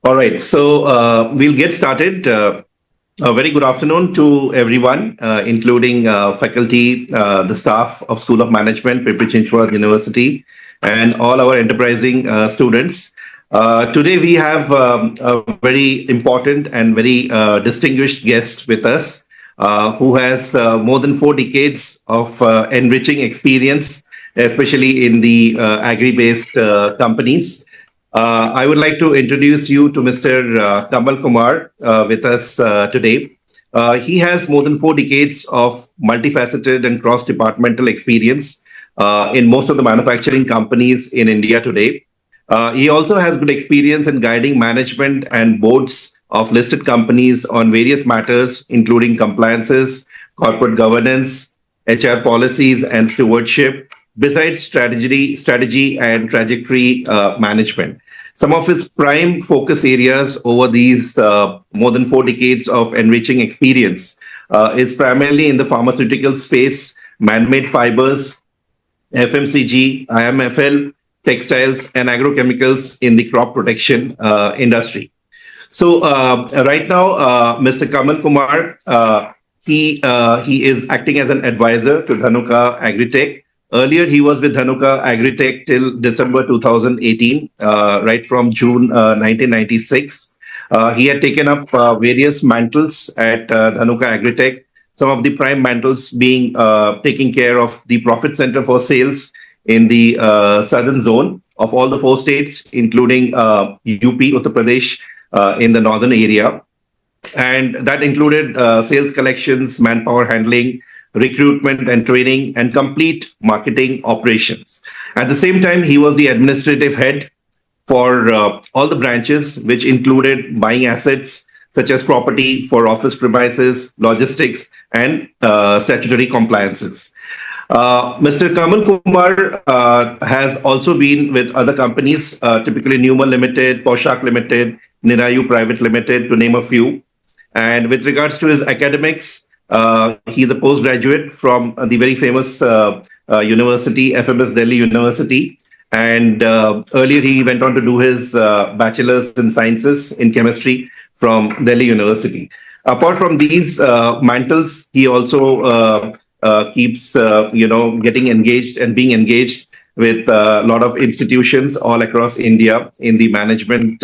All right, so we'll get started. A very good afternoon to everyone, including faculty, the staff of School of Management, Pimpri Chinchwad University, and all our enterprising students. Today we have a very important and very distinguished guest with us, who has more than 4 decades of enriching experience, especially in the agri-based companies. I would like to introduce you to Mr. Kamal Kumar with us today. He has more than 4 decades of multifaceted and cross-departmental experience in most of the manufacturing companies in India today. He also has good experience in guiding management and boards of listed companies on various matters, including compliances, corporate governance, HR policies, and stewardship, besides strategy and trajectory management. Some of his prime focus areas over these more than 4 decades of enriching experience is primarily in the pharmaceutical space, man-made fibers, FMCG, IMFL, textiles, and agrochemicals in the crop protection industry. So right now, Mr. Kamal Kumar, he is acting as an advisor to Dhanuka Agritech. Earlier, he was with Dhanuka Agritech till December 2018, right from June 1996. He had taken up various mantles at Dhanuka Agritech, some of the prime mantles being taking care of the profit center for sales in the southern zone of all the 4 states, including UP, Uttar Pradesh, in the northern area. And that included sales collections, manpower handling, recruitment and training, and complete marketing operations. At the same time, he was the administrative head for all the branches, which included buying assets such as property for office premises, logistics, and statutory compliances. Mr. Kamal Kumar has also been with other companies, typically Numa Limited, Poshak Limited, Nirayu Private Limited, to name a few. And with regards to his academics, he's a postgraduate from the very famous university, FMS Delhi University. And earlier he went on to do his bachelor's in sciences in chemistry from Delhi University. Apart from these mantles, he also keeps, getting engaged and being engaged with a lot of institutions all across India in the management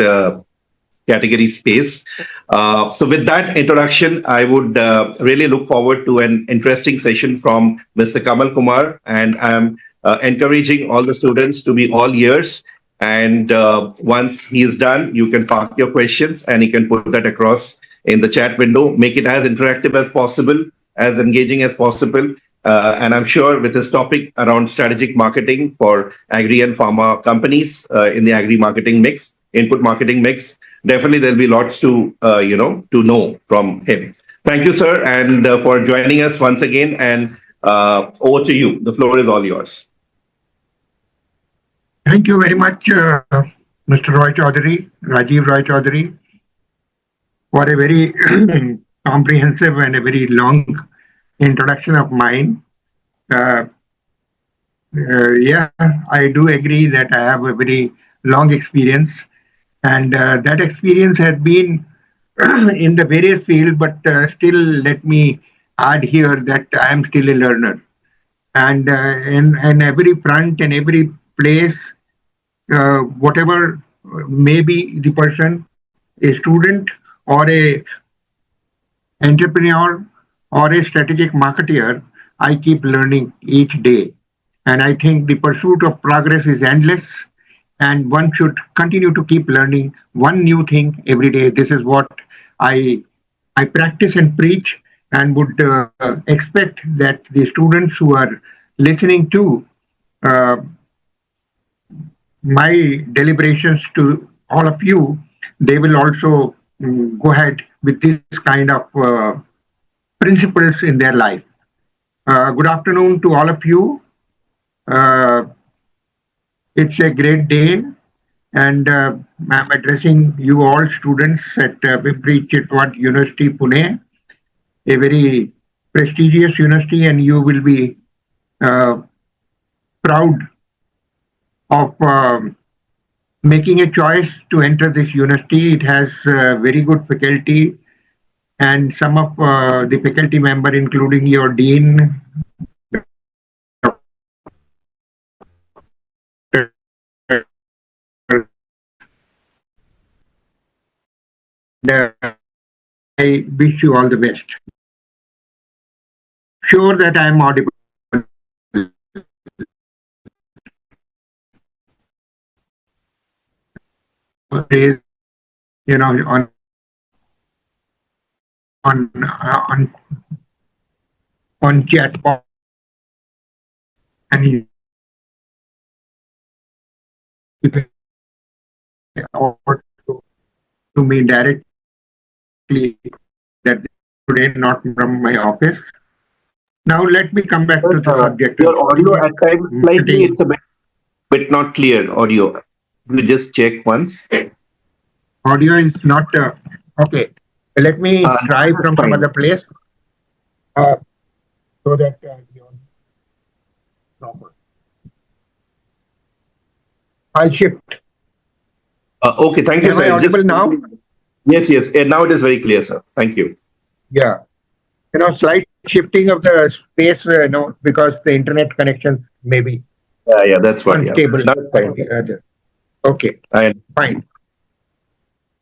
category space. So with that introduction, I would really look forward to an interesting session from Mr. Kamal Kumar, and I'm encouraging all the students to be all ears. And once he is done, you can park your questions and he can put that across in the chat window. Make it as interactive as possible, as engaging as possible. And I'm sure with this topic around strategic marketing for agri and pharma companies in the agri marketing mix, input marketing mix, definitely there'll be lots to know from him. Thank you, sir, and for joining us once again. And over to you. The floor is all yours. Thank you very much, Mr. Roy Chaudhary, Rajiv Roy Chaudhary, for a very comprehensive and a very long introduction of mine. Yeah, I do agree that I have a very long experience, and that experience has been in the various fields, but still let me add here that I am still a learner. And in every front and every place, whatever may be the person, a student or a entrepreneur or a strategic marketer, I keep learning each day. And I think the pursuit of progress is endless, and one should continue to keep learning one new thing every day. This is what I practice and preach, and would expect that the students who are listening to my deliberations to all of you, they will also go ahead with this kind of principles in their life. Good afternoon to all of you. It's a great day, and I'm addressing you all students at Pimpri Chinchwad University, Pune, a very prestigious university, and you will be proud of making a choice to enter this university. It has very good faculty, and some of the faculty member, including your dean, I wish you all the best. Sure that I am audible. Is, on on uh, on on chat box, and you can forward to me directly that today, not from my office. Now let me come back to the subject. Your audio at times slightly it's a bit not clear. Audio. You just check once. Audio is not okay. Let me try from some other place so that proper. I'll shift. Okay, thank you, Am sir. I audible now? Yes, yes. Now it is very clear, sir. Thank you. Yeah. Slight shifting of the space, because the internet connection may be Yeah, that's what. unstable. Yeah. That's fine. Okay, fine.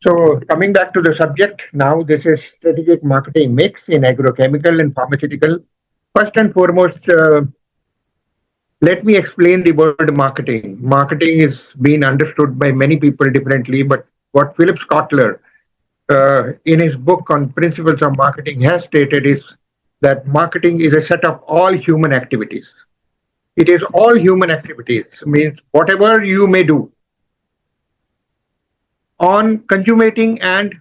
So coming back to the subject, now this is strategic marketing mix in agrochemical and pharmaceutical. First and foremost, let me explain the word marketing. Marketing is being understood by many people differently, but what Philip Kotler, in his book on principles of marketing, has stated is that marketing is a set of all human activities. It is all human activities, means whatever you may do on consummating and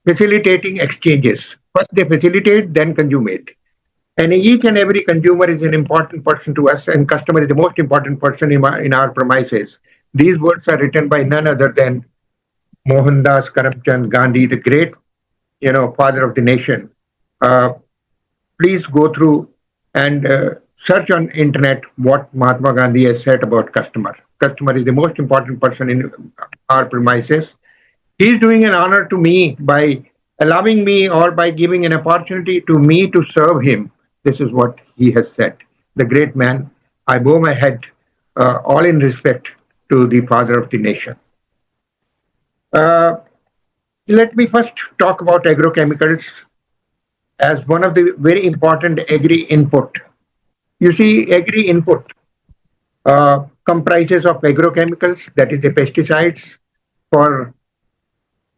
facilitating exchanges. First they facilitate, then consummate. And each and every consumer is an important person to us, and customer is the most important person in our premises. These words are written by none other than Mohandas Karamchand Gandhi, the great, father of the nation. Uh, Please go through and search on internet what Mahatma Gandhi has said about customer. Customer is the most important person in our premises. He is doing an honor to me by allowing me or by giving an opportunity to me to serve him. This is what he has said. The great man. I bow my head, all in respect to the father of the nation. Uh, Let me first talk about agrochemicals as one of the very important agri input. You see, agri input comprises of agrochemicals, that is the pesticides, for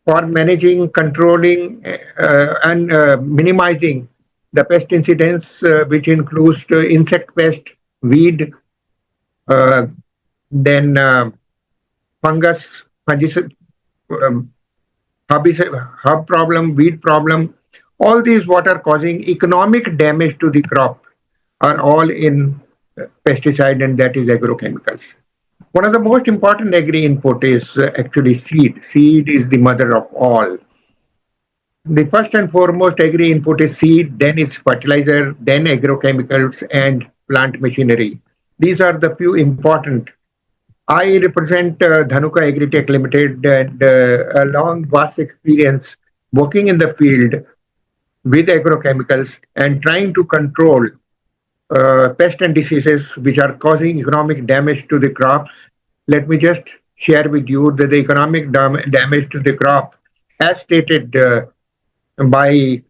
managing, controlling, and minimizing the pest incidents, which includes insect pest, weed, uh, then fungus, fungicide, um, hub problem, weed problem. All these what are causing economic damage to the crop are all in pesticide, and that is agrochemicals. One of the most important agri input is actually seed. Seed is the mother of all. The first and foremost agri input is seed, then it's fertilizer, then agrochemicals and plant machinery. These are the few important. I represent Dhanuka Agritech Limited, and a long vast experience working in the field with agrochemicals and trying to control pests and diseases which are causing economic damage to the crops. Let me just share with you that the economic damage to the crop, as stated by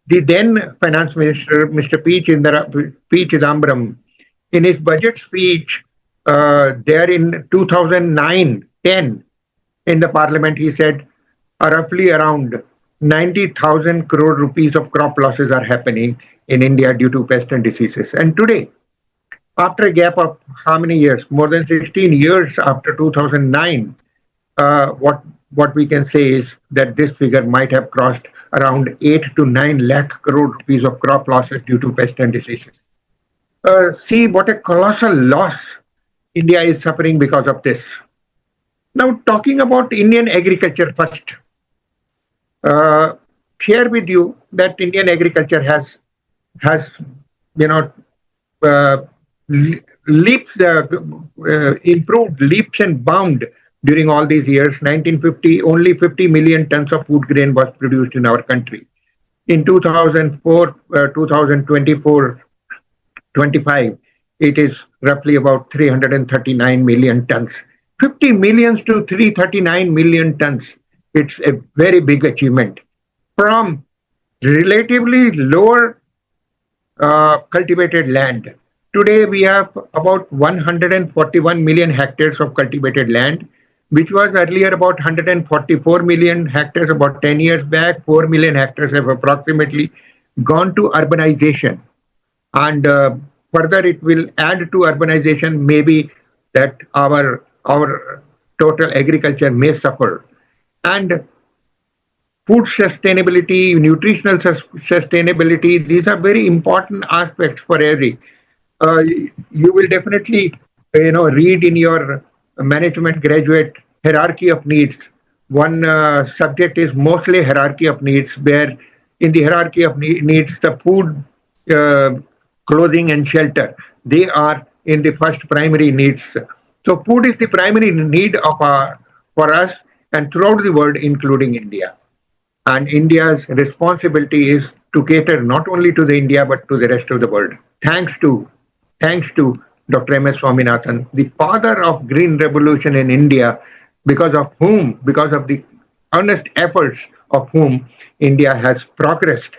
the then finance minister, Mr. P. Chidambaram, in his budget speech there in 2009-10 in the parliament, he said roughly around 90,000 crore rupees of crop losses are happening in India due to pests and diseases. And today, after a gap of how many years? More than 16 years after 2009, what we can say is that this figure might have crossed around 8 to 9 lakh crore rupees of crop losses due to pest and diseases. See what a colossal loss India is suffering because of this. Now, talking about Indian agriculture first, uh, share with you that Indian agriculture has you know uh, leaps, improved leaps and bound during all these years. 1950, only 50 million tons of food grain was produced in our country. In 2004, 2024, 25, it is roughly about 339 million tons. 50 millions to 339 million tons. It's a very big achievement from relatively lower cultivated land. Today, we have about 141 million hectares of cultivated land, which was earlier about 144 million hectares about 10 years back. 4 million hectares have approximately gone to urbanization. And further, it will add to urbanization, maybe that our total agriculture may suffer. And food sustainability, nutritional sustainability, these are very important aspects for every. You will definitely, read in your management graduate hierarchy of needs. One subject is mostly hierarchy of needs, where in the hierarchy of needs, the food, uh, clothing, and shelter, they are in the first primary needs. So food is the primary need of for us and throughout the world, including India. And India's responsibility is to cater not only to the India but to the rest of the world. Thanks to Dr. M. S. Swaminathan, the father of Green Revolution in India, because of the earnest efforts of whom India has progressed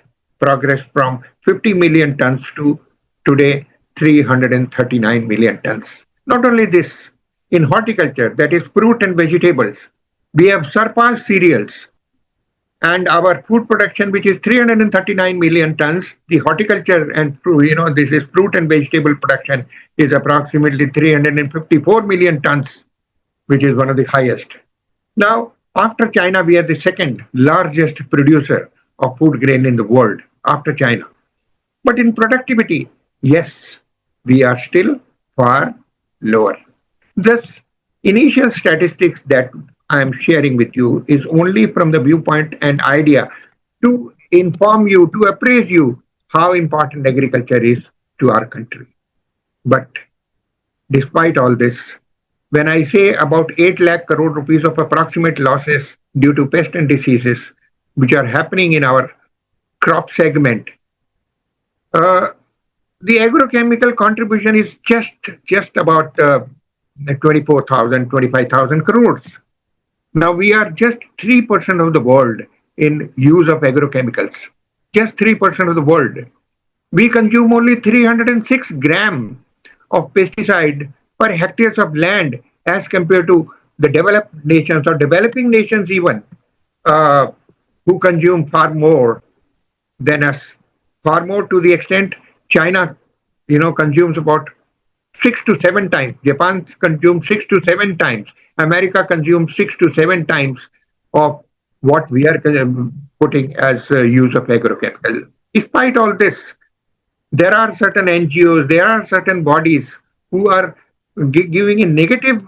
from 50 million tons to today 339 million tons. Not only this, in horticulture, that is fruit and vegetables, we have surpassed cereals, and our food production, which is 339 million tons, the horticulture and fruit, this is fruit and vegetable production, is approximately 354 million tons, which is one of the highest. Now, after China, we are the second largest producer of food grain in the world after China. But in productivity, yes, we are still far lower. This initial statistics that I am sharing with you is only from the viewpoint and idea to inform you, to appraise you how important agriculture is to our country. But despite all this, when I say about 8 lakh crore rupees of approximate losses due to pest and diseases, which are happening in our crop segment, uh, the agrochemical contribution is just about 24,000, 25,000 crores. Now we are just 3% of the world in use of agrochemicals. Just 3% of the world. We consume only 306 gram of pesticide per hectares of land as compared to the developed nations or developing nations even, uh, who consume far more than us. Far more to the extent China, consumes about 6 to 7 times. Japan consumes 6 to 7 times. America consumes 6 to 7 times of what we are putting as use of agrochemical. Despite all this, there are certain NGOs, there are certain bodies who are giving a negative,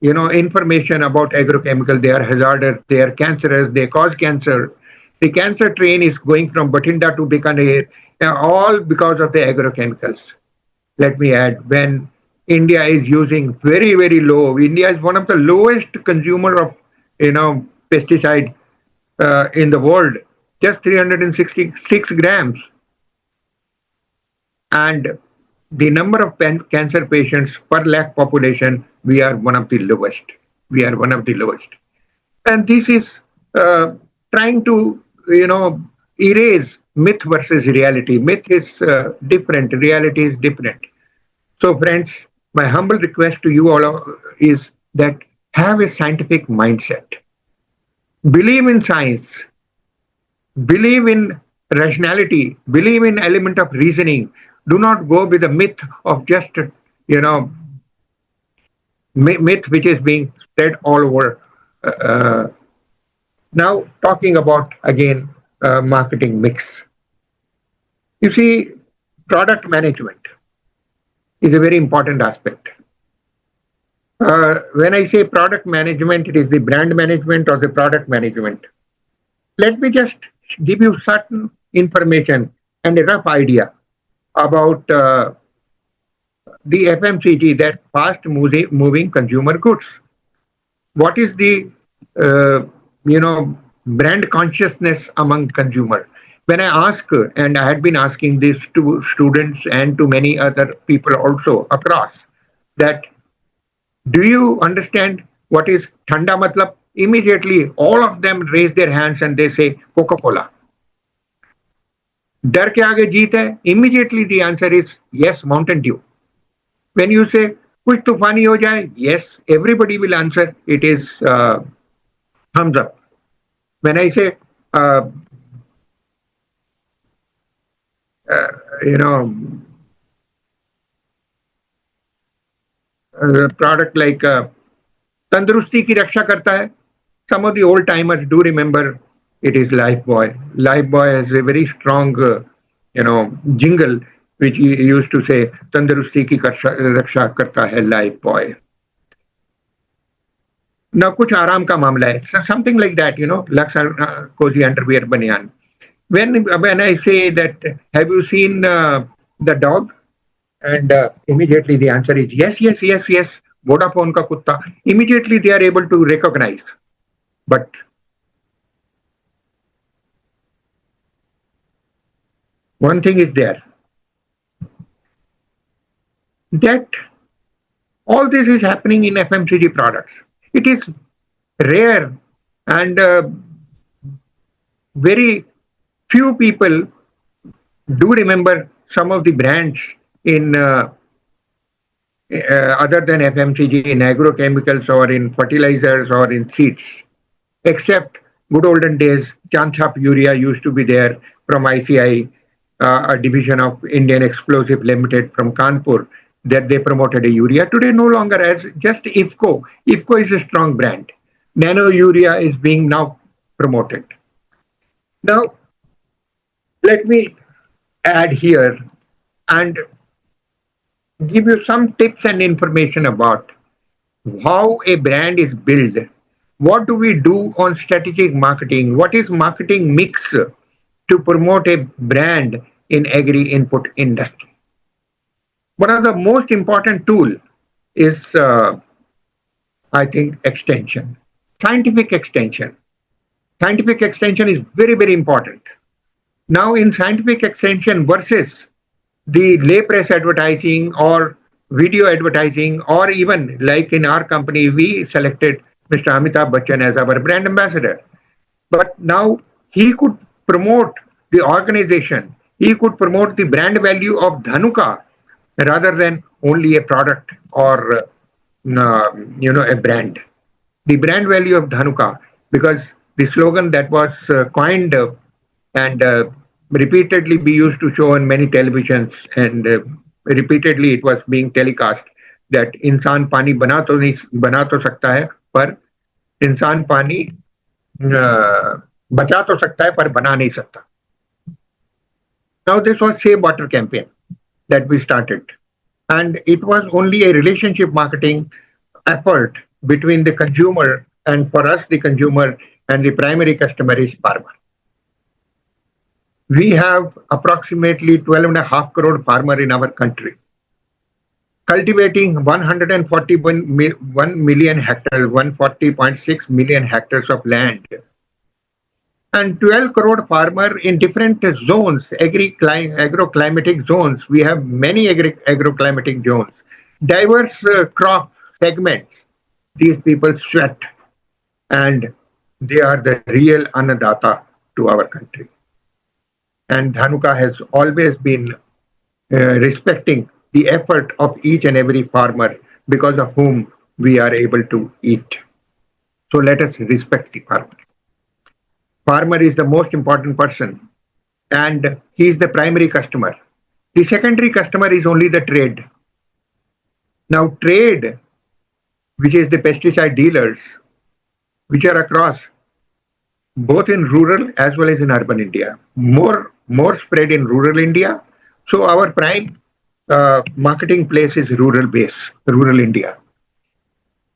information about agrochemical. They are hazardous, they are cancerous, they cause cancer. The cancer train is going from Batinda to Bikaner, all because of the agrochemicals. Let me add, when India is using very, very low, India is one of the lowest consumer of, pesticide in the world, just 366 grams. And the number of cancer patients per lakh population, we are one of the lowest. We are one of the lowest. And this is uh, trying to, erase myth versus reality. Myth is different, reality is different. So, friends, my humble request to you all is that have a scientific mindset. Believe in science, believe in rationality, believe in element of reasoning. Do not go with the myth of just, you know, myth which is being spread all over. Uh, Now, talking about again marketing mix. You see, product management is a very important aspect. When I say product management, it is the brand management or the product management. Let me just give you certain information and a rough idea about the FMCG, that fast moving consumer goods? What is the uh, brand consciousness among consumer? When I ask, and I had been asking this to students and to many other people also across, that do you understand what is thanda matlab? Immediately, all of them raise their hands and they say Coca-Cola. डर के आगे जीत है. Immediately the answer is yes, Mountain Dew. When you say कुछ तूफानी हो जाए, yes, everybody will answer it is thumbs up. When I say uh, you know product like तंदुरुस्ती की रक्षा करता है, some of the old timers do remember it is Lifebuoy. Lifebuoy has a very strong jingle which he used to say तंदुरुस्ती की रक्षा करता है Lifebuoy. Now कुछ आराम का मामला है, something like that, Lux cozy underwear banyan. When I say that, have you seen the dog? And immediately the answer is yes, yes, yes, yes. Vodafone ka kutta. Immediately they are able to recognize. But one thing is there, that all this is happening in FMCG products. It is rare and very few people do remember some of the brands in other than FMCG, in agrochemicals or in fertilizers or in seeds. Except good olden days, Chanchap Urea used to be there from ICI, a division of Indian Explosive Limited from Kanpur, that they promoted a urea. Today no longer as just IFCO. IFCO is a strong brand. Nano Urea is being now promoted. Now, let me add here and give you some tips and information about how a brand is built. What do we do on strategic marketing? What is marketing mix to promote a brand in agri-input industry? One of the most important tool is, I think, extension. Scientific extension. Scientific extension is very, very important. Now in scientific extension versus the lay press advertising or video advertising, or even like in our company, we selected Mr. Amitabh Bachchan as our brand ambassador. But now he could promote the organization, he could promote the brand value of Dhanuka rather than only a product or a brand. The brand value of Dhanuka, because the slogan that was coined and repeatedly be used to show in many televisions, and repeatedly it was being telecast, that इंसान पानी बना तो सकता है, पर इंसान पानी बचा तो सकता है, पर बना नहीं सकता. Now this was Save Water campaign that we started, and it was only a relationship marketing effort between the consumer, and for us the consumer and the primary customer is farmer. We have approximately 12.5 crore farmer in our country, cultivating 141 million hectares, 140.6 million hectares of land, and 12 crore farmer in different zones, agroclimatic zones. We have many agroclimatic zones, diverse crop segments. These people sweat, and they are the real annadata to our country. And Dhanuka has always been respecting the effort of each and every farmer, because of whom we are able to eat. So let us respect the farmer. Farmer is the most important person, and he is the primary customer. The secondary customer is only the trade. Now trade, which is the pesticide dealers, which are across both in rural as well as in urban India, more spread in rural India. So our prime marketing place is rural India.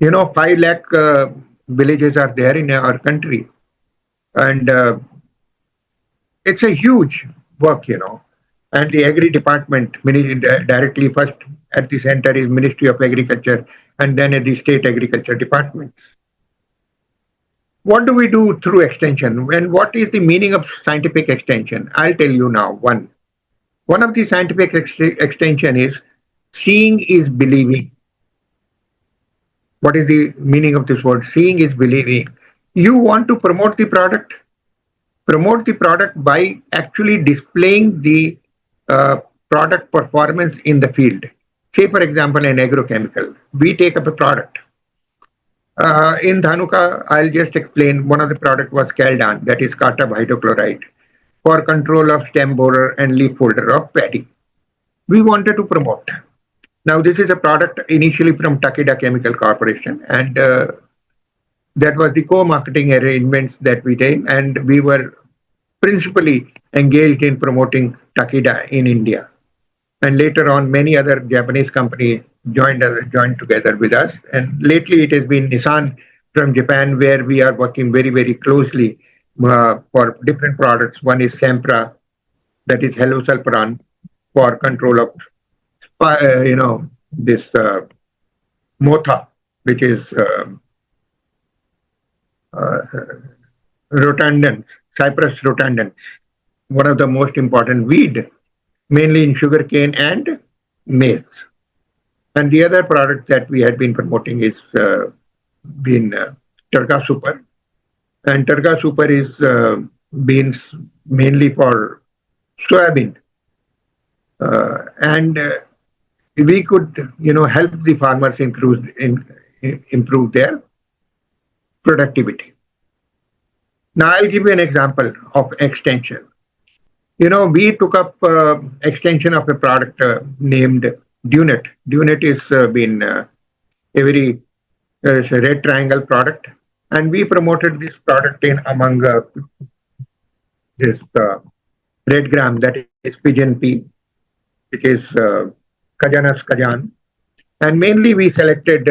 5 lakh villages are there in our country, and it's a huge work. and the Agri Department, directly first at the center is Ministry of Agriculture, and then at the State Agriculture Department. What do we do through extension? And what is the meaning of scientific extension? I'll tell you now. One of the scientific extension is seeing is believing. What is the meaning of this word? Seeing is believing. You want to promote the product? Promote the product by actually displaying the product performance in the field. Say, for example, an agrochemical. We take up a product. In Dhanuka, I'll just explain. One of the product was Caldan, that is cartab hydrochloride, for control of stem borer and leaf folder of paddy. We wanted to promote. Now, this is a product initially from Takeda Chemical Corporation, and that was the co-marketing arrangements that we did, and we were principally engaged in promoting Takeda in India. And later on, many other Japanese companies joined together with us. And lately, it has been Nissan from Japan, where we are working very, very closely for different products. One is Sempra, that is halosulfuron, for control of this Motha, which is rotundans, Cyprus rotundans, one of the most important weed, mainly in sugarcane and maize. And the other product that we had been promoting is been Turga Super. And Turga Super is beans mainly for soybean. And we could, help the farmers improve their productivity. Now, I'll give you an example of extension. We took up extension of a product named Dunet. Dunet is been a very red triangle product, and we promoted this product in among this red gram, that is pigeon pea, which is Kajanas Kajan, and mainly we selected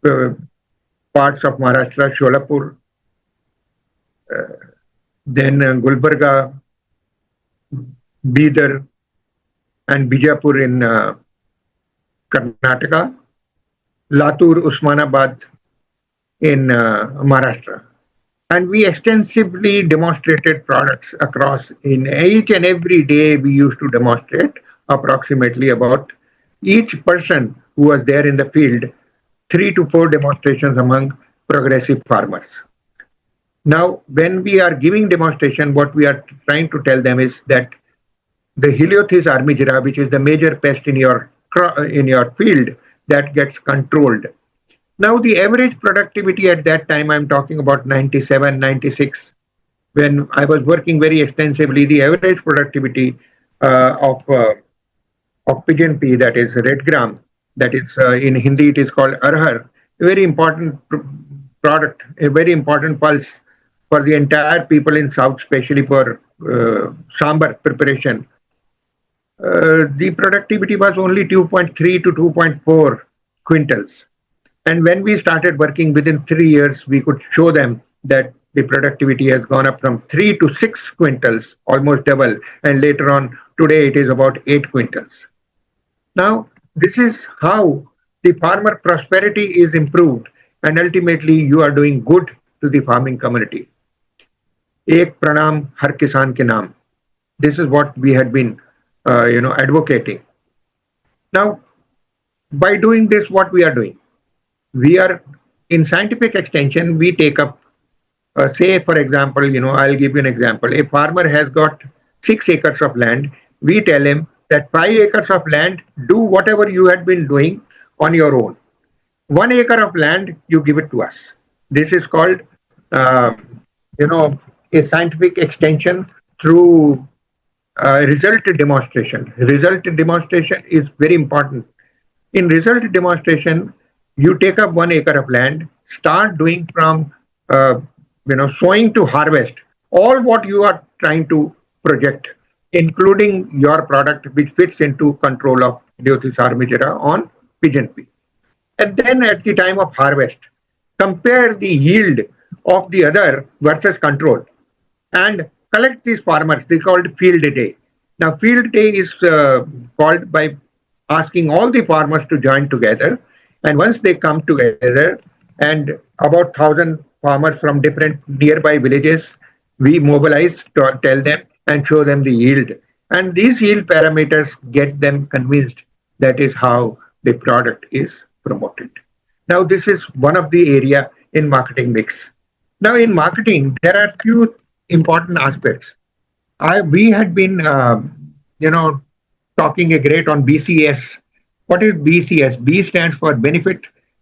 parts of Maharashtra, Sholapur, then Gulbarga, Bidar, and Bijapur in Karnataka, Latur, Usmanabad in Maharashtra. And we extensively demonstrated products across. In each and every day, we used to demonstrate approximately about each person who was there in the field, 3 to 4 demonstrations among progressive farmers. Now, when we are giving demonstration, what we are trying to tell them is that the Heliothis armigera, which is the major pest in your field, that gets controlled. Now, the average productivity at that time, I'm talking about 97, 96, when I was working very extensively, the average productivity of pigeon pea, that is red gram, that is in Hindi it is called arhar, a very important product, a very important pulse for the entire people in South, especially for sambar preparation. The productivity was only 2.3 to 2.4 quintals. And when we started working within 3 years, we could show them that the productivity has gone up from 3 to 6 quintals, almost double. And later on, today it is about 8 quintals. Now, this is how the farmer prosperity is improved. And ultimately, you are doing good to the farming community. Ek pranam har kisan ke naam. This is what we had been, advocating. Now, by doing this, what we are doing? We are in scientific extension, we take up, say, for example, I'll give you an example. A farmer has got 6 acres of land. We tell him that 5 acres of land, do whatever you had been doing on your own. 1 acre of land, you give it to us. This is called, a scientific extension through result demonstration. Result demonstration is very important. In result demonstration, you take up 1 acre of land, start doing from, sowing to harvest, all what you are trying to project, including your product, which fits into control of Heliothis armigera on pigeon pea. And then at the time of harvest, compare the yield of the other versus control, and collect these farmers. They called field day. Now, field day is called by asking all the farmers to join together. And once they come together, and about 1,000 farmers from different nearby villages, we mobilize to tell them and show them the yield. And these yield parameters get them convinced. That is how the product is promoted. Now, this is one of the area in marketing mix. Now, in marketing, there are few important aspects. We had been, you know, talking a great on BCS. What is BCS? B stands for benefit,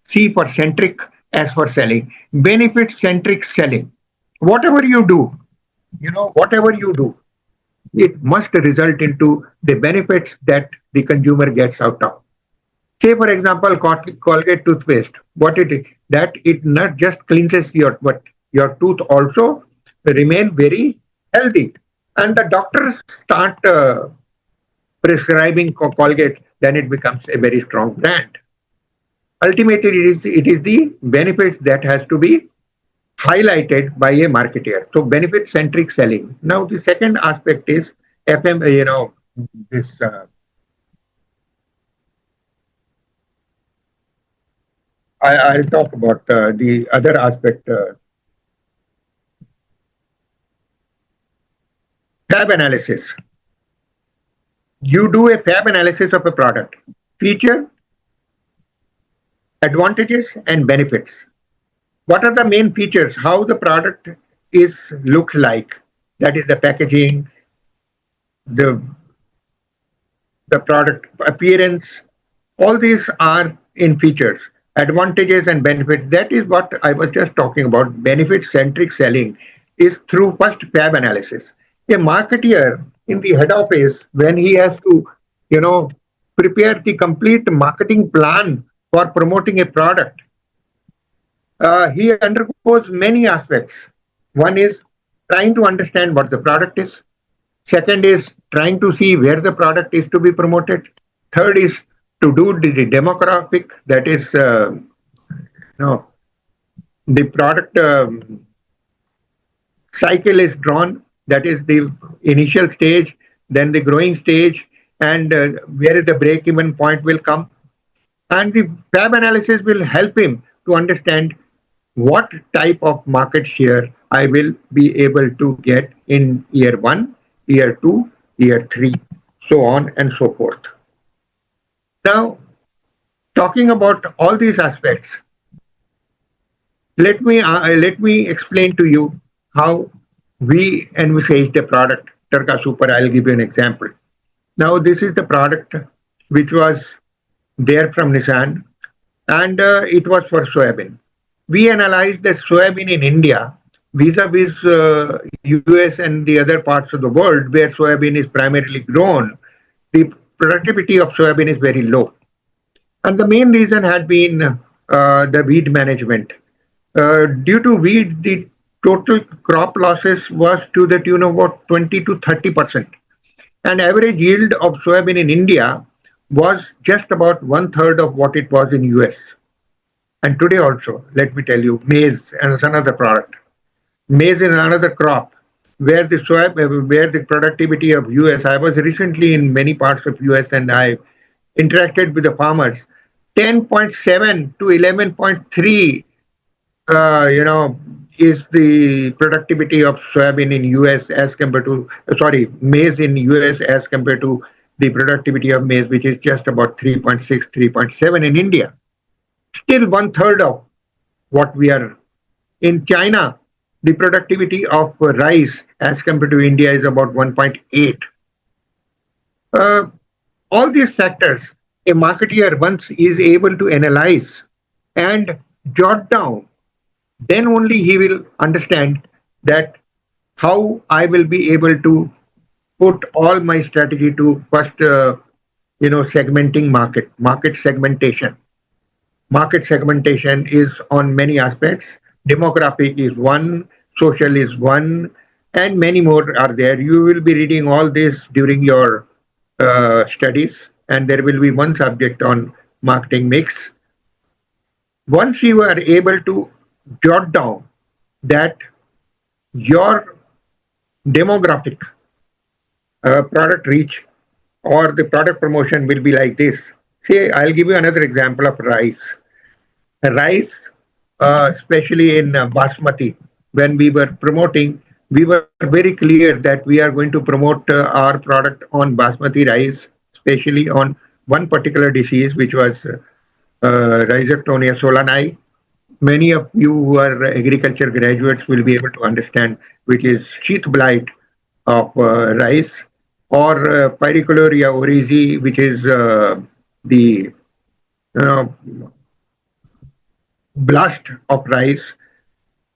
C for centric, S for selling. Benefit centric selling. Whatever you do, whatever you do, it must result into the benefits that the consumer gets out of. Say, for example, Colgate toothpaste. What it is, that it not just cleanses but your tooth also remain very healthy. And the doctors start prescribing Colgate, then it becomes a very strong brand. Ultimately, it is the benefits that has to be highlighted by a marketer. So benefit centric selling. Now the second aspect is FM. This. I'll talk about the other aspect. Fab analysis. You do a fab analysis of a product, feature, advantages, and benefits. What are the main features? How the product is looks like. That is the packaging, the the product appearance. All these are in features, advantages, and benefits. That is what I was just talking about. Benefit centric selling is through first fab analysis. A marketeer in the head office, when he has to, you know, prepare the complete marketing plan for promoting a product, he undergoes many aspects. One is trying to understand what the product is. Second is trying to see where the product is to be promoted. Third is to do the demographic, that is, no, the product cycle is drawn, that is the initial stage, then the growing stage, and where the break even point will come. And the fab analysis will help him to understand what type of market share I will be able to get in year one, year two, year three, so on and so forth. Now, talking about all these aspects, let me explain to you how we envisage the product Tarka Super. I'll give you an example. Now, this is the product which was there from Nissan, and it was for soybean. We analyzed the soybean in India vis-a-vis US and the other parts of the world where soybean is primarily grown. The productivity of soybean is very low. And the main reason had been the weed management. Due to weeds, the total crop losses was to the tune of about 20 to 30%. And average yield of soybean in India was just about one third of what it was in US. And today also, let me tell you, maize is another product. Maize is another crop where the productivity of US. I was recently in many parts of US and I interacted with the farmers. 10.7 to 11.3, is the productivity of soybean in US as compared to, maize in US as compared to the productivity of maize, which is just about 3.6, 3.7 in India. Still one third of what we are. In China, the productivity of rice as compared to India is about 1.8. All these factors, a marketeer once is able to analyze and jot down, then only he will understand that how I will be able to put all my strategy to first, segmenting market segmentation. Market segmentation is on many aspects. Demographic is one, social is one, and many more are there. You will be reading all this during your studies, and there will be one subject on marketing mix. Once you are able to jot down that your demographic, product reach, or the product promotion will be like this. See, I'll give you another example of rice. Rice, especially in basmati, when we were promoting, we were very clear that we are going to promote our product on basmati rice, especially on one particular disease, which was Rhizoctonia solani. Many of you who are agriculture graduates will be able to understand, which is sheath blight of rice, or Pyricoloria oryzae, which is the uh, blast of rice.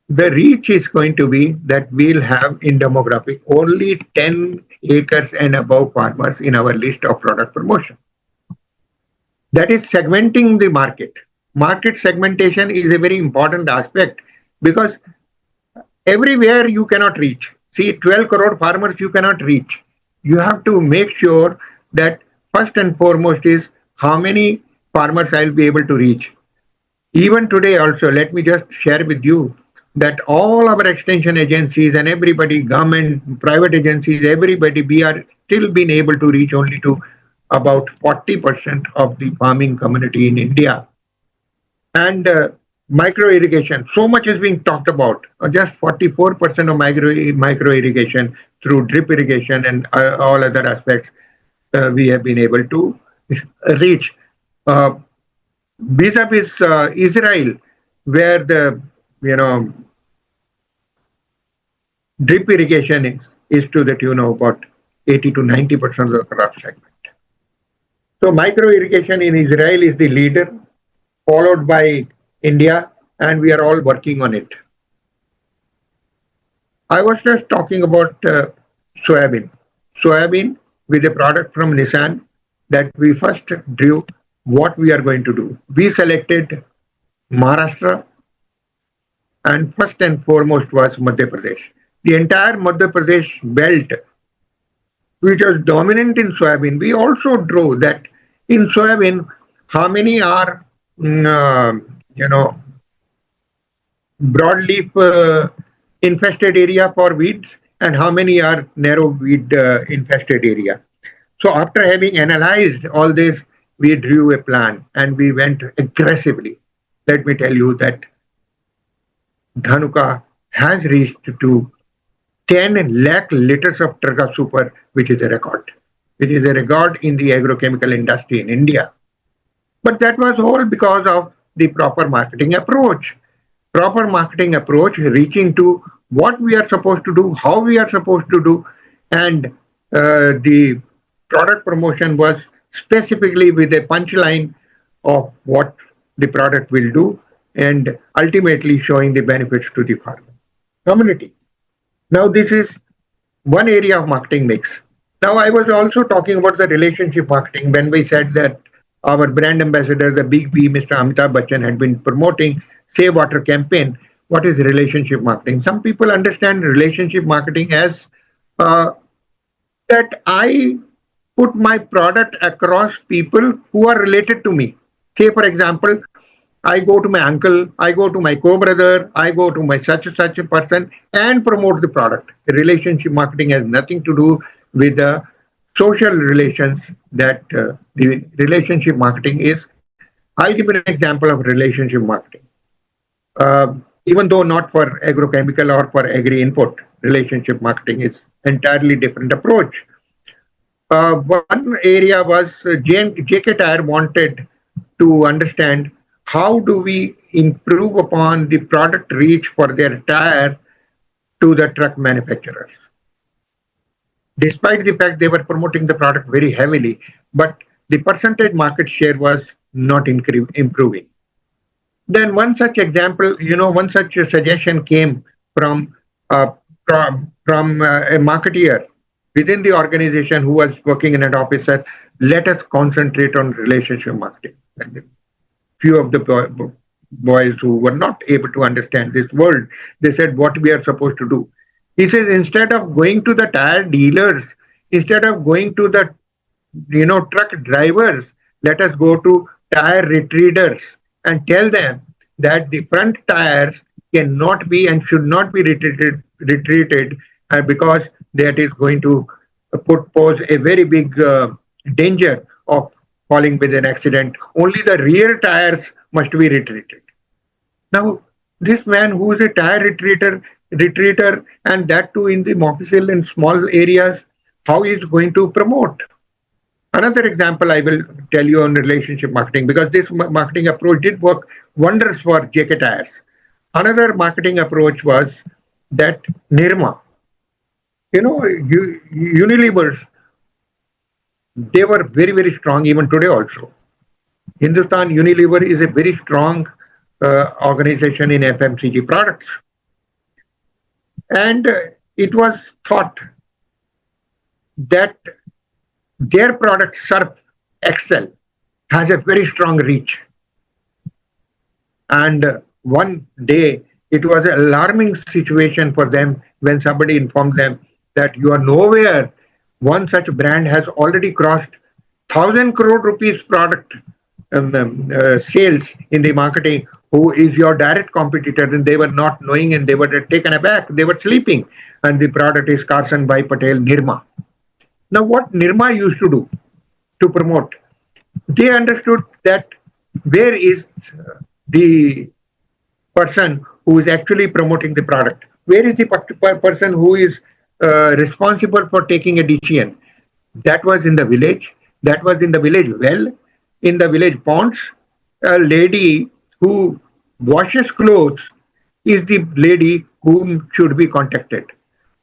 The reach is going to be that we'll have in demographic only 10 acres and above farmers in our list of product promotion. That is segmenting the market. Market segmentation is a very important aspect because everywhere you cannot reach. See, 12 crore farmers you cannot reach. You have to make sure that first and foremost is how many farmers I'll be able to reach. Even today also, let me just share with you that all our extension agencies and everybody, government, private agencies, everybody, we are still being able to reach only to about 40% of the farming community in India. And micro irrigation, so much is being talked about. Just 44% of micro irrigation through drip irrigation and all other aspects we have been able to reach. Uh, Vis-a-vis Israel, where the you know drip irrigation is to the tune of about 80 to 90% of the crop segment. So micro irrigation in Israel is the leader, followed by India, and we are all working on it. I was just talking about soybean. Soybean with a product from Nissan that we first drew what we are going to do. We selected Maharashtra, and first and foremost was Madhya Pradesh. The entire Madhya Pradesh belt, which was dominant in soybean, we also drew that in soybean, how many are, broadleaf infested area for weeds, and how many are narrow weed infested area. So after having analyzed all this, we drew a plan and we went aggressively. Let me tell you that Dhanuka has reached to 10 lakh liters of Turga Super, which is a record. It is a record in the agrochemical industry in India. But that was all because of the proper marketing approach. Proper marketing approach, reaching to what we are supposed to do, how we are supposed to do, and the product promotion was specifically with a punchline of what the product will do and ultimately showing the benefits to the farmer community. Now, this is one area of marketing mix. Now, I was also talking about the relationship marketing when we said that our brand ambassador, the big B, Mr. Amitabh Bachchan, had been promoting Save Water campaign. What is relationship marketing? Some people understand relationship marketing as that I put my product across people who are related to me. Say, for example, I go to my uncle, I go to my co-brother, I go to my such and such a person and promote the product. Relationship marketing has nothing to do with the social relations that the relationship marketing is. I'll give you an example of relationship marketing. Even though not for agrochemical or for agri input, relationship marketing is entirely different approach. One area was JK Tire wanted to understand how do we improve upon the product reach for their tire to the truck manufacturers. Despite the fact they were promoting the product very heavily, but the percentage market share was not improving. Then one such example, one such suggestion came from uh, a marketeer within the organization who was working in an office said, let us concentrate on relationship marketing. And few of the boys who were not able to understand this word, they said, what we are supposed to do. He says, instead of going to the tire dealers, instead of going to the truck drivers, let us go to tire retreaters and tell them that the front tires cannot be and should not be retreated because that is going to pose a very big danger of falling with an accident. Only the rear tires must be retreated. Now, this man who is a retreater, and that too in the Moffisil in small areas, how he is going to promote? Another example I will tell you on relationship marketing, because this marketing approach did work wonders for JK Tires. Another marketing approach was that Nirma, Unilevers, they were very, very strong even today also. Hindustan Unilever is a very strong organization in FMCG products. And it was thought that their product Surf Excel has a very strong reach. And one day it was an alarming situation for them when somebody informed them that you are nowhere. One such brand has already crossed 1,000 crore rupees product sales in the marketing, who is your direct competitor, and they were not knowing and they were taken aback. They were sleeping. And the product is Carson Bhai Patel Nirma. Now, what Nirma used to do to promote, they understood that where is the person who is actually promoting the product? Where is the person who is responsible for taking a decision? That was in the village. That was in the village well, in the village ponds. A lady who washes clothes is the lady whom should be contacted.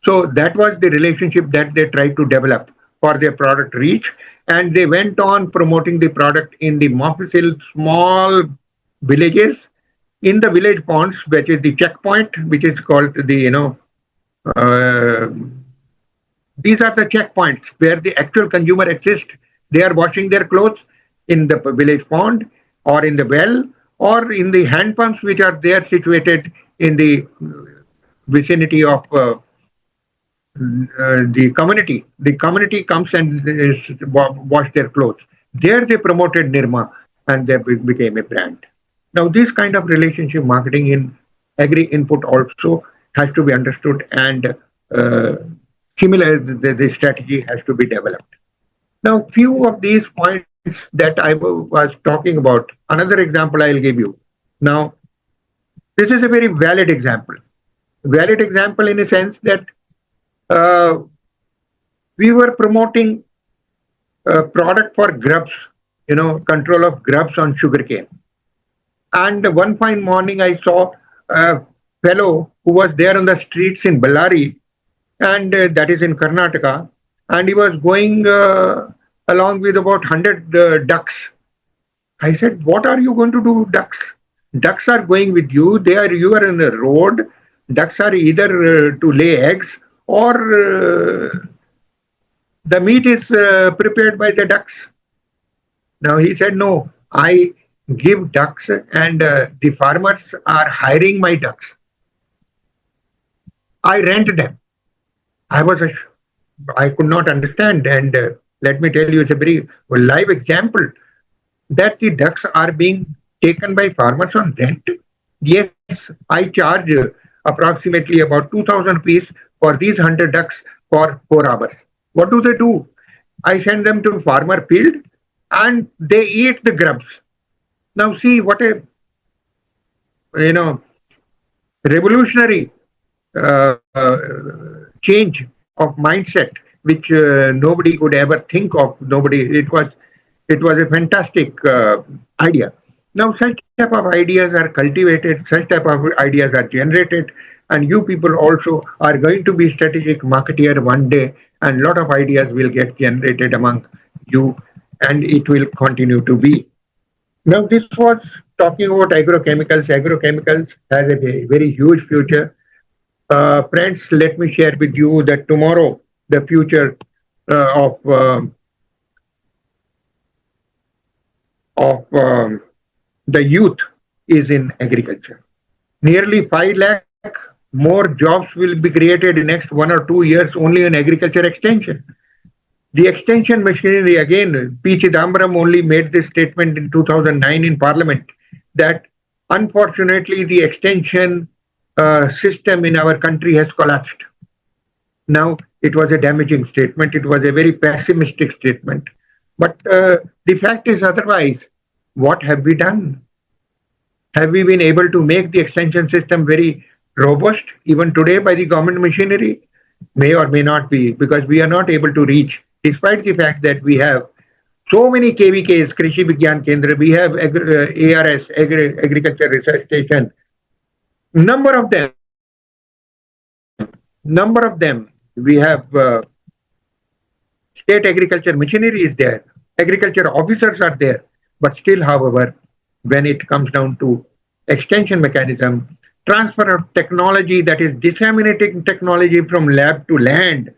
So that was the relationship that they tried to develop for their product reach. And they went on promoting the product in the Moffisil small villages, in the village ponds, which is the checkpoint, which is called the, uh, these are the checkpoints where the actual consumer exists. They are washing their clothes in the village pond or in the well or in the hand pumps, which are there situated in the vicinity of the community. The community comes and wash their clothes. There they promoted Nirma and they became a brand. Now, this kind of relationship marketing in agri input also has to be understood, and similar the strategy has to be developed. Now, few of these points that I was talking about, another example I'll give you. Now, this is a very valid example. Valid example in a sense that uh, we were promoting a product for grubs, control of grubs on sugarcane. And one fine morning, I saw a fellow who was there on the streets in Ballari, and that is in Karnataka, and he was going along with about 100 ducks. I said, "What are you going to do, ducks? Ducks are going with you. You are in the road. Ducks are either to lay eggs or the meat is prepared by the ducks." Now he said, "No, I give ducks and the farmers are hiring my ducks. I rent them." I was I could not understand, and let me tell you, it's a very live example that the ducks are being taken by farmers on rent. Yes, I charge approximately about 2,000 rupees for these 100 ducks for 4 hours. What do they do? I send them to farmer field and they eat the grubs. Now see what a revolutionary change of mindset, which nobody could ever think of. Nobody. It was a fantastic idea. Now such type of ideas are cultivated. Such type of ideas are generated, and you people also are going to be strategic marketeer one day, and a lot of ideas will get generated among you, and it will continue to be. Now, this was talking about agrochemicals. Agrochemicals has a very huge future. Friends, let me share with you that tomorrow the future of the youth is in agriculture. Nearly 5 lakh more jobs will be created in next 1 or 2 years only in agriculture extension. The extension machinery, again, P. Chidambaram only made this statement in 2009 in Parliament that unfortunately the extension system in our country has collapsed. Now, it was a damaging statement. It was a very pessimistic statement. But the fact is otherwise. What have we done? Have we been able to make the extension system very robust even today by the government machinery? May or may not be, because we are not able to reach, despite the fact that we have so many KVKs, Krishi Vigyan Kendra, we have ARS, Agriculture Research Station, number of them, we have state agriculture machinery is there, agriculture officers are there, but still, however, when it comes down to extension mechanism, transfer of technology, that is disseminating technology from lab to land,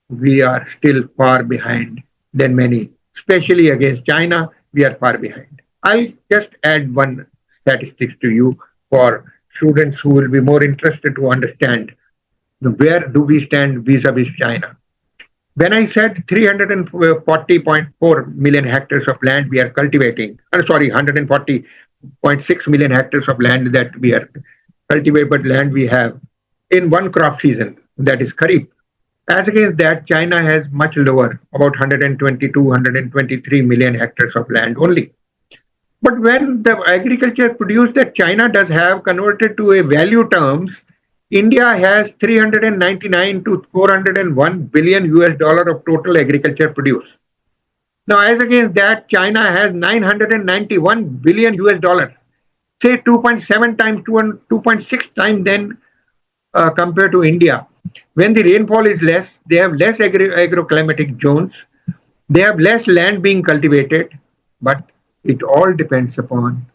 we are still far behind than many, especially against China. We are far behind. I'll just add one statistics to you for students who will be more interested to understand where do we stand vis-a-vis China. When I said 340.4 million hectares of land we are cultivating, sorry, 140.6 million hectares of land that we are cultivated land we have in one crop season, that is Kharif. As against that, China has much lower, about 122, 123 million hectares of land only. But when the agriculture produce that China does have converted to a value terms, India has 399 to 401 billion US dollar of total agriculture produce. Now, as against that, China has 991 billion US dollar, say 2.7 times, 2.6 times then compared to India. When the rainfall is less, they have less agroclimatic zones, they have less land being cultivated, but it all depends upon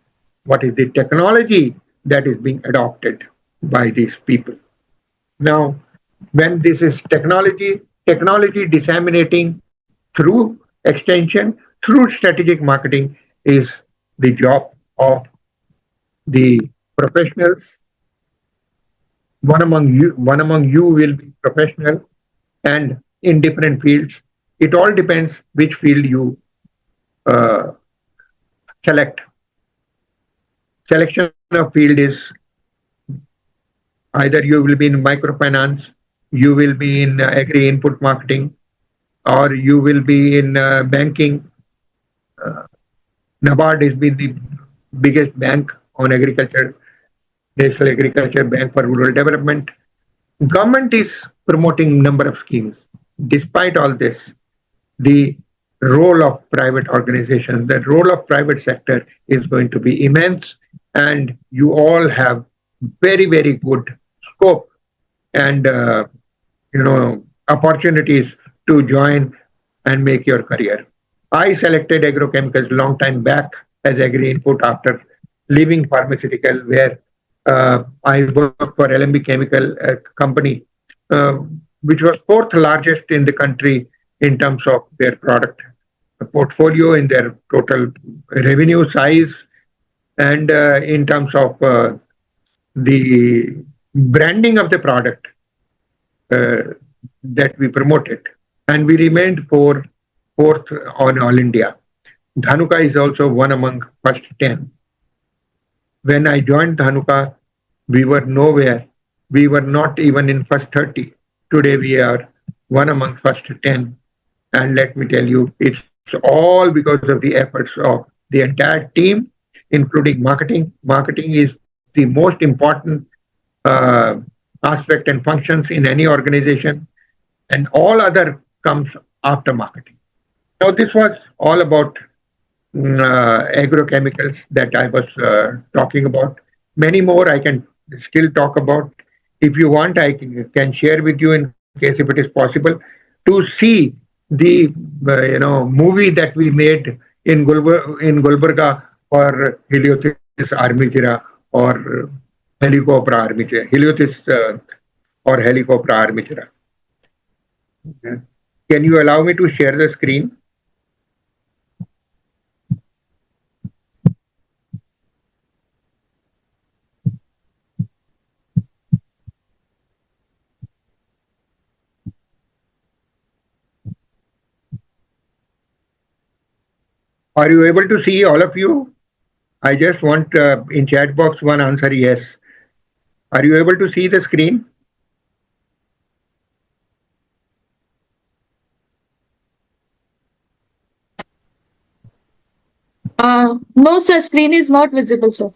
what is the technology that is being adopted by these people. Now, when this is technology disseminating through extension, through strategic marketing is the job of the professionals. One among you will be professional and in different fields. It all depends which field you uh, select. Selection of field is either you will be in microfinance, you will be in agri input marketing, or you will be in banking. Uh, NABARD has been the biggest bank on agriculture, National Agriculture Bank for Rural Development. Government is promoting number of schemes. Despite all this, the role of private organizations, the role of private sector is going to be immense, and you all have very, very good scope and opportunities to join and make your career. I selected agrochemicals long time back as agri input after leaving pharmaceutical, where I worked for LMB Chemical Company, uh, which was fourth largest in the country in terms of their product portfolio, in their total revenue size, and in terms of the branding of the product uh, that we promoted. And we remained fourth on All India. Dhanuka is also one among first 10. When I joined Dhanuka, we were nowhere. We were not even in first 30. Today we are one among first 10. And let me tell you, it's all because of the efforts of the entire team, including marketing. Marketing is the most important uh, aspect and functions in any organization, and all other comes after marketing. Now, this was all about agrochemicals that I was talking about. Many more I can still talk about. If you want, I can share with you in case if it is possible to see the movie that we made in Gulbarga for Heliotis armigera or Helicopter armigera, Heliotis or Helicopter armigera. Okay. Can you allow me to share the screen? Are you able to see, all of you? I just want in chat box one answer yes. Are you able to see the screen? No, sir. Screen is not visible, sir.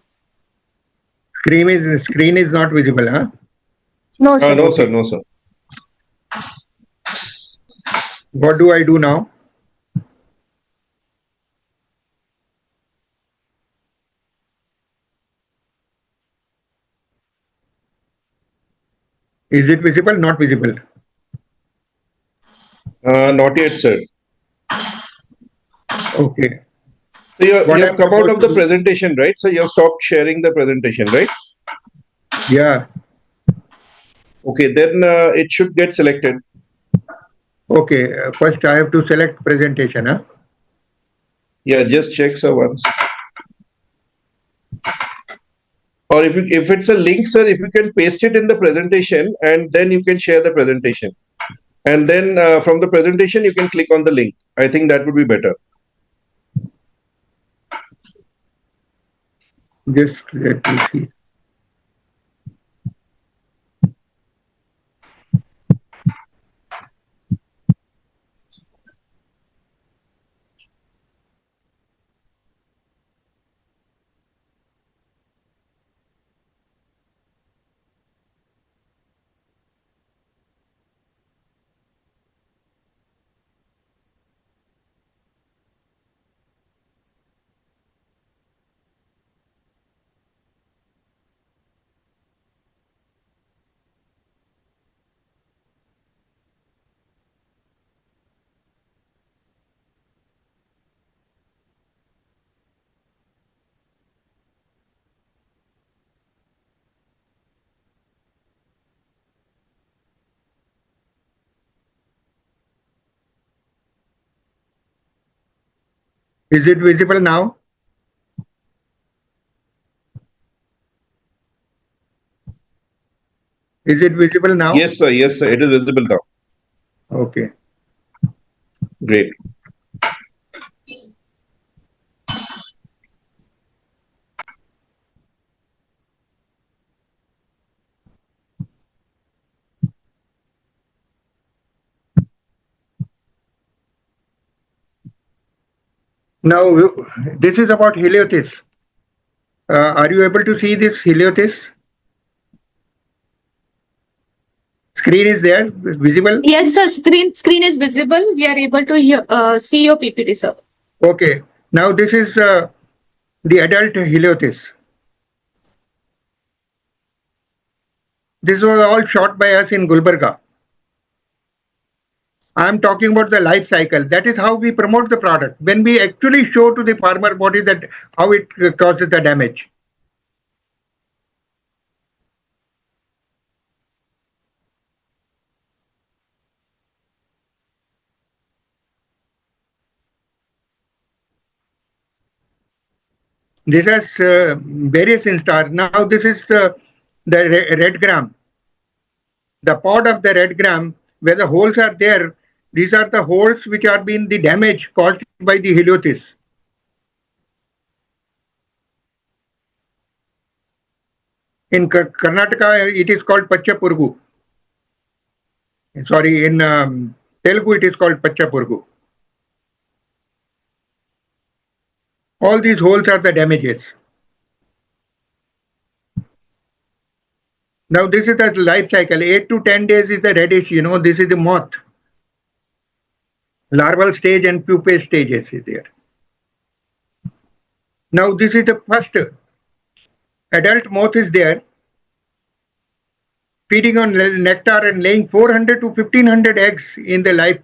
Screen is not visible, huh? No, sir. No, sir. Okay. No, sir. What do I do now? Is it visible? Not visible. Not yet, sir. Okay. So What you have I'm come out supposed of to the do? presentation, right? So you have stopped sharing the presentation, right? Yeah. Okay, then it should get selected. Okay. First, I have to select presentation, huh? Yeah, just check, sir, once. Or if it's a link, sir, if you can paste it in the presentation and then you can share the presentation. And then from the presentation, you can click on the link. I think that would be better. Just let me see. Is it visible now? Is it visible now? Yes, sir. Yes, sir. It is visible now. Okay. Great. Now, this is about heliothis. Are you able to see this heliothis? Screen is there, visible? Yes, sir. Screen is visible. We are able to see your PPT, sir. Okay. Now, this is the adult heliothis. This was all shot by us in Gulbarga. I'm talking about the life cycle. That is how we promote the product. When we actually show to the farmer body that how it causes the damage. This has various instars. Now this is the red gram. The pod of the red gram, where the holes are there, these are the holes which are being the damage caused by the heliothis. In Karnataka, it is called Pachapurgu. Sorry, in Telugu, it is called Pachapurgu. All these holes are the damages. Now, this is the life cycle. 8 to 10 days is the reddish, this is the moth. Larval stage and pupae stages is there. Now, this is the first adult moth is there, feeding on nectar and laying 400 to 1500 eggs in the life.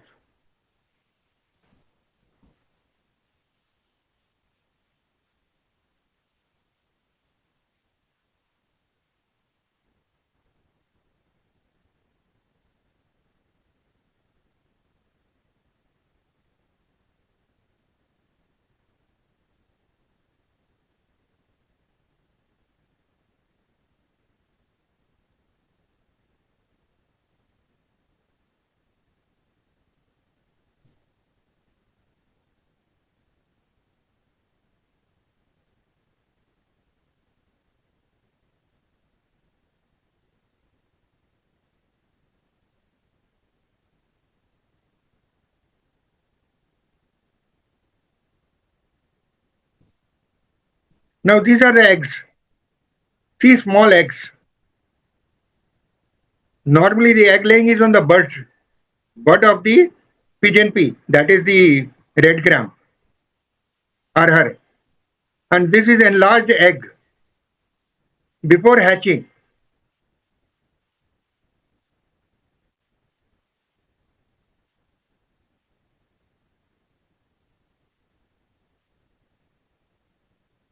Now these are the eggs. See, small eggs. Normally the egg laying is on the bud of the pigeon pea, that is the red gram, arhar. And this is enlarged egg before hatching.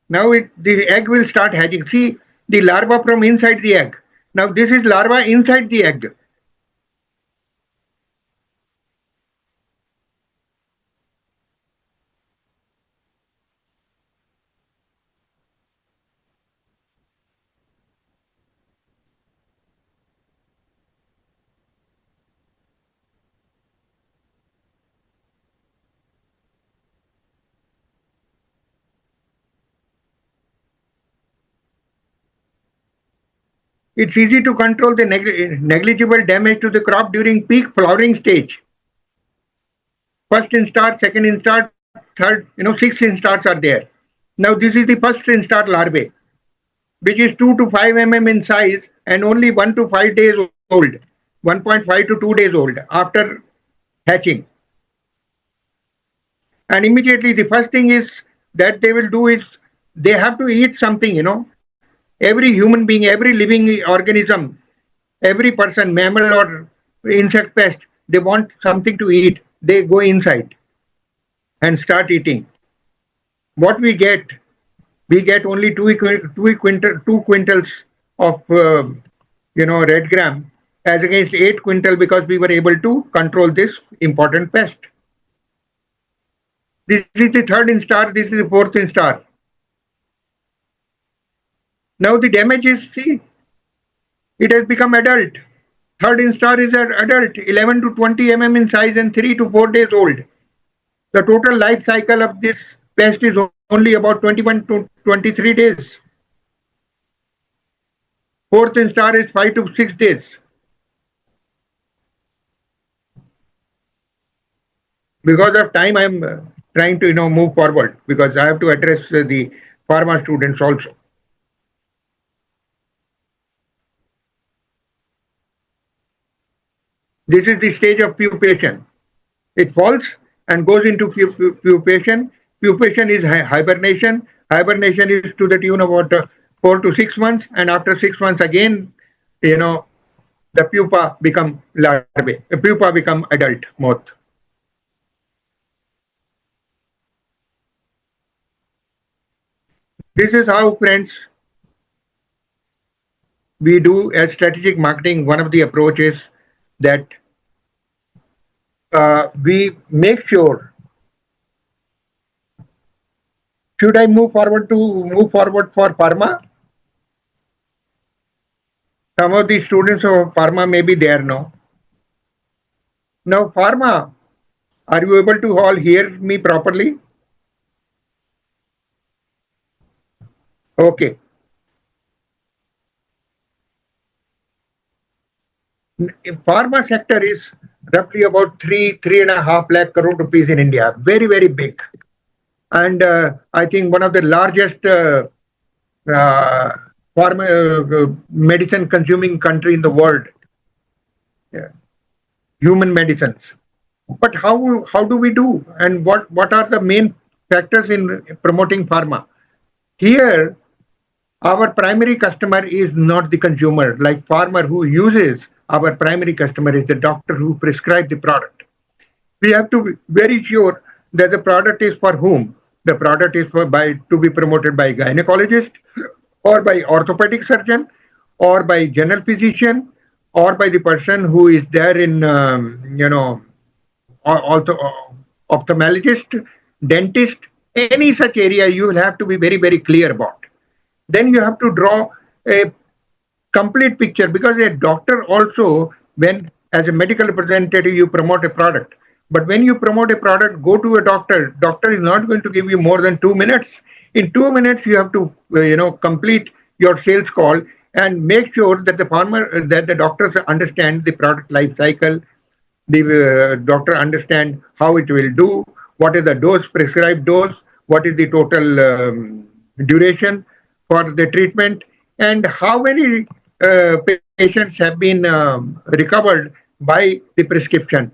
Now the egg will start hatching. See the larva from inside the egg. Now this is larva inside the egg. It's easy to control the negligible damage to the crop during peak flowering stage. First instar, second instar, third, 6 instars are there. Now this is the first instar larvae, which is 2 to 5 mm in size and only 1 to 5 days old, 1.5 to 2 days old after hatching. And immediately the first thing is that they will do is they have to eat something. Every human being, every living organism, every person, mammal or insect pest, they want something to eat. They go inside and start eating. What we get only 2 quintals of red gram as against 8 quintal because we were able to control this important pest. This is the third instar, this is the fourth instar. Now the damage is, see, it has become adult. Third instar is an adult, 11 to 20 mm in size and 3 to 4 days old. The total life cycle of this pest is only about 21 to 23 days. Fourth instar is 5 to 6 days. Because of time, I am trying to move forward because I have to address the pharma students also. This is the stage of pupation. It falls and goes into pupation. Pupation is hibernation. Hibernation is to the tune of about 4 to 6 months, and after 6 months again, the pupa become larvae. The pupa become adult moth. This is how, friends, we do as strategic marketing. One of the approaches that we make sure. Should I move forward for pharma? Some of the students of pharma may be there now. Now pharma, are you able to all hear me properly? Okay. Pharma sector is roughly about 3.5 lakh crore rupees in India. Very, very big. And I think one of the largest medicine consuming country in the world. Yeah. Human medicines. But how do we do? And what are the main factors in promoting pharma? Here, our primary customer is not the consumer. Like farmer who uses, our primary customer is the doctor who prescribes the product. We have to be very sure that the product is for whom. The product is to be promoted by gynecologist or by orthopedic surgeon or by general physician or by the person who is there in, ophthalmologist, dentist, any such area you will have to be very, very clear about. Then you have to draw a complete picture because a doctor also, when as a medical representative, you promote a product. But when you promote a product, go to a doctor. Doctor is not going to give you more than 2 minutes. In 2 minutes, you have to, complete your sales call and make sure that the doctors understand the product life cycle. The doctor understand how it will do, what is the dose, prescribed dose, what is the total duration for the treatment, and how many patients have been recovered by the prescription,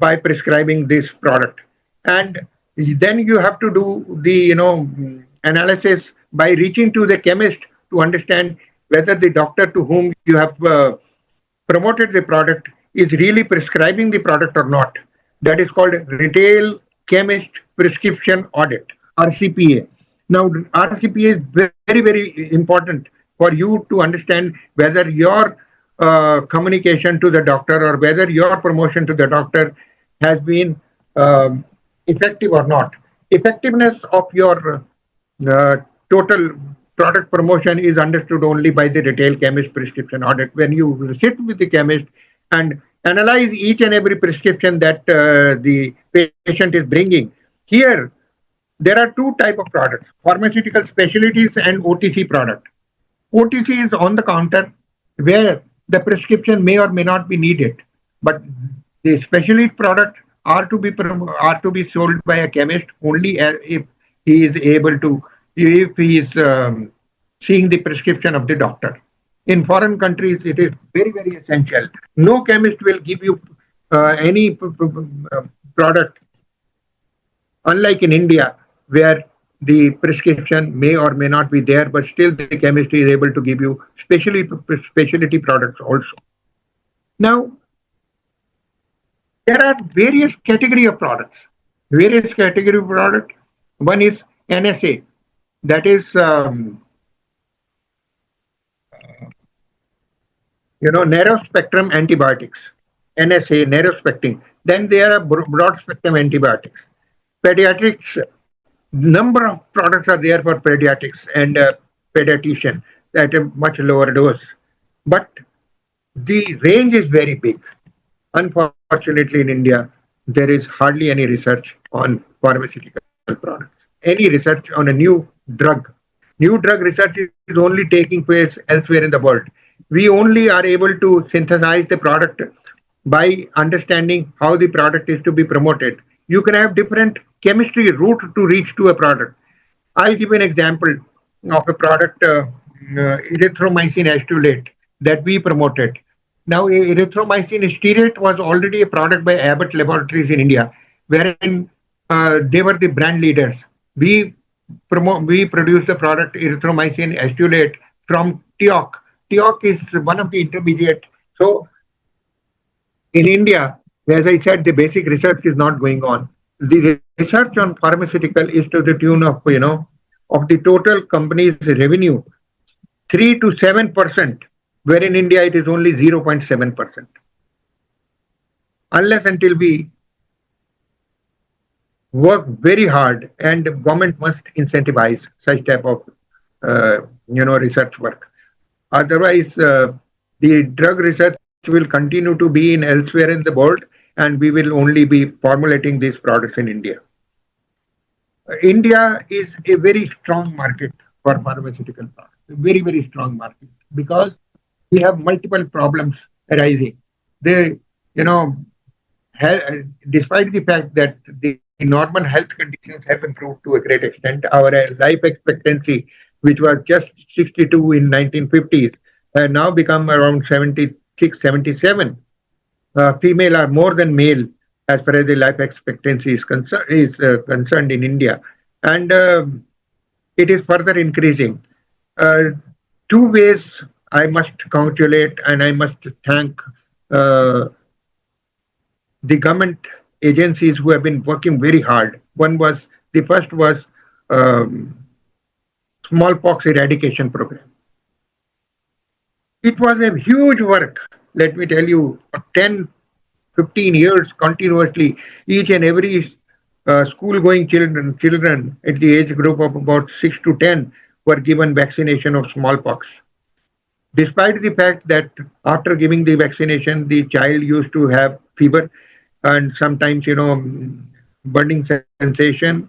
by prescribing this product. And then you have to do the analysis by reaching to the chemist to understand whether the doctor to whom you have promoted the product is really prescribing the product or not. That is called retail chemist prescription audit, RCPA. Now, RCPA is very, very important for you to understand whether your communication to the doctor or whether your promotion to the doctor has been effective or not. Effectiveness of your uh, total product promotion is understood only by the retail chemist prescription audit. When you sit with the chemist and analyze each and every prescription that the patient is bringing, here there are two type of products: pharmaceutical specialties and OTC product. OTC is on the counter where the prescription may or may not be needed, but the specialty product are to be sold by a chemist only if he is able to, if he is seeing the prescription of the doctor. In foreign countries, it is very, very essential. No chemist will give you any product, unlike in India, where the prescription may or may not be there, but still the chemist is able to give you specialty products also. Now, there are various category of products. Various category of product. One is NSA, that is narrow spectrum antibiotics. NSA, narrow spectrum. Then there are broad spectrum antibiotics. Pediatrics, number of products are there for pediatrics and pediatrician at a much lower dose. But the range is very big. Unfortunately, in India, there is hardly any research on pharmaceutical products. Any research on a new drug. New drug research is only taking place elsewhere in the world. We only are able to synthesize the product by understanding how the product is to be promoted. You can have different chemistry route to reach to a product. I'll give you an example of a product, erythromycin acetylate, that we promoted. Now, erythromycin acetylate was already a product by Abbott Laboratories in India, wherein they were the brand leaders. We produced the product erythromycin acetylate from TIOC. TIOC is one of the intermediate. So, in India, as I said, the basic research is not going on. The research on pharmaceutical is to the tune of, of the total company's revenue, 3 to 7%, where in India it is only 0.7%. Unless until we work very hard, and the government must incentivize such type of, research work. Otherwise, the drug research will continue to be in elsewhere in the world, and we will only be formulating these products in India. India is a very strong market for pharmaceutical products, a very, very strong market, because we have multiple problems arising. They, despite the fact that the normal health conditions have improved to a great extent, our life expectancy, which was just 62 in 1950s, has now become around 76, 77. Female are more than male as far as the life expectancy is concerned in India, and it is further increasing. Two ways I must congratulate and I must thank the government agencies who have been working very hard. The first was smallpox eradication program. It was a huge work. Let me tell you, 10, 15 years continuously, each and every school-going children at the age group of about 6 to 10 were given vaccination of smallpox. Despite the fact that after giving the vaccination, the child used to have fever and sometimes, burning sensation,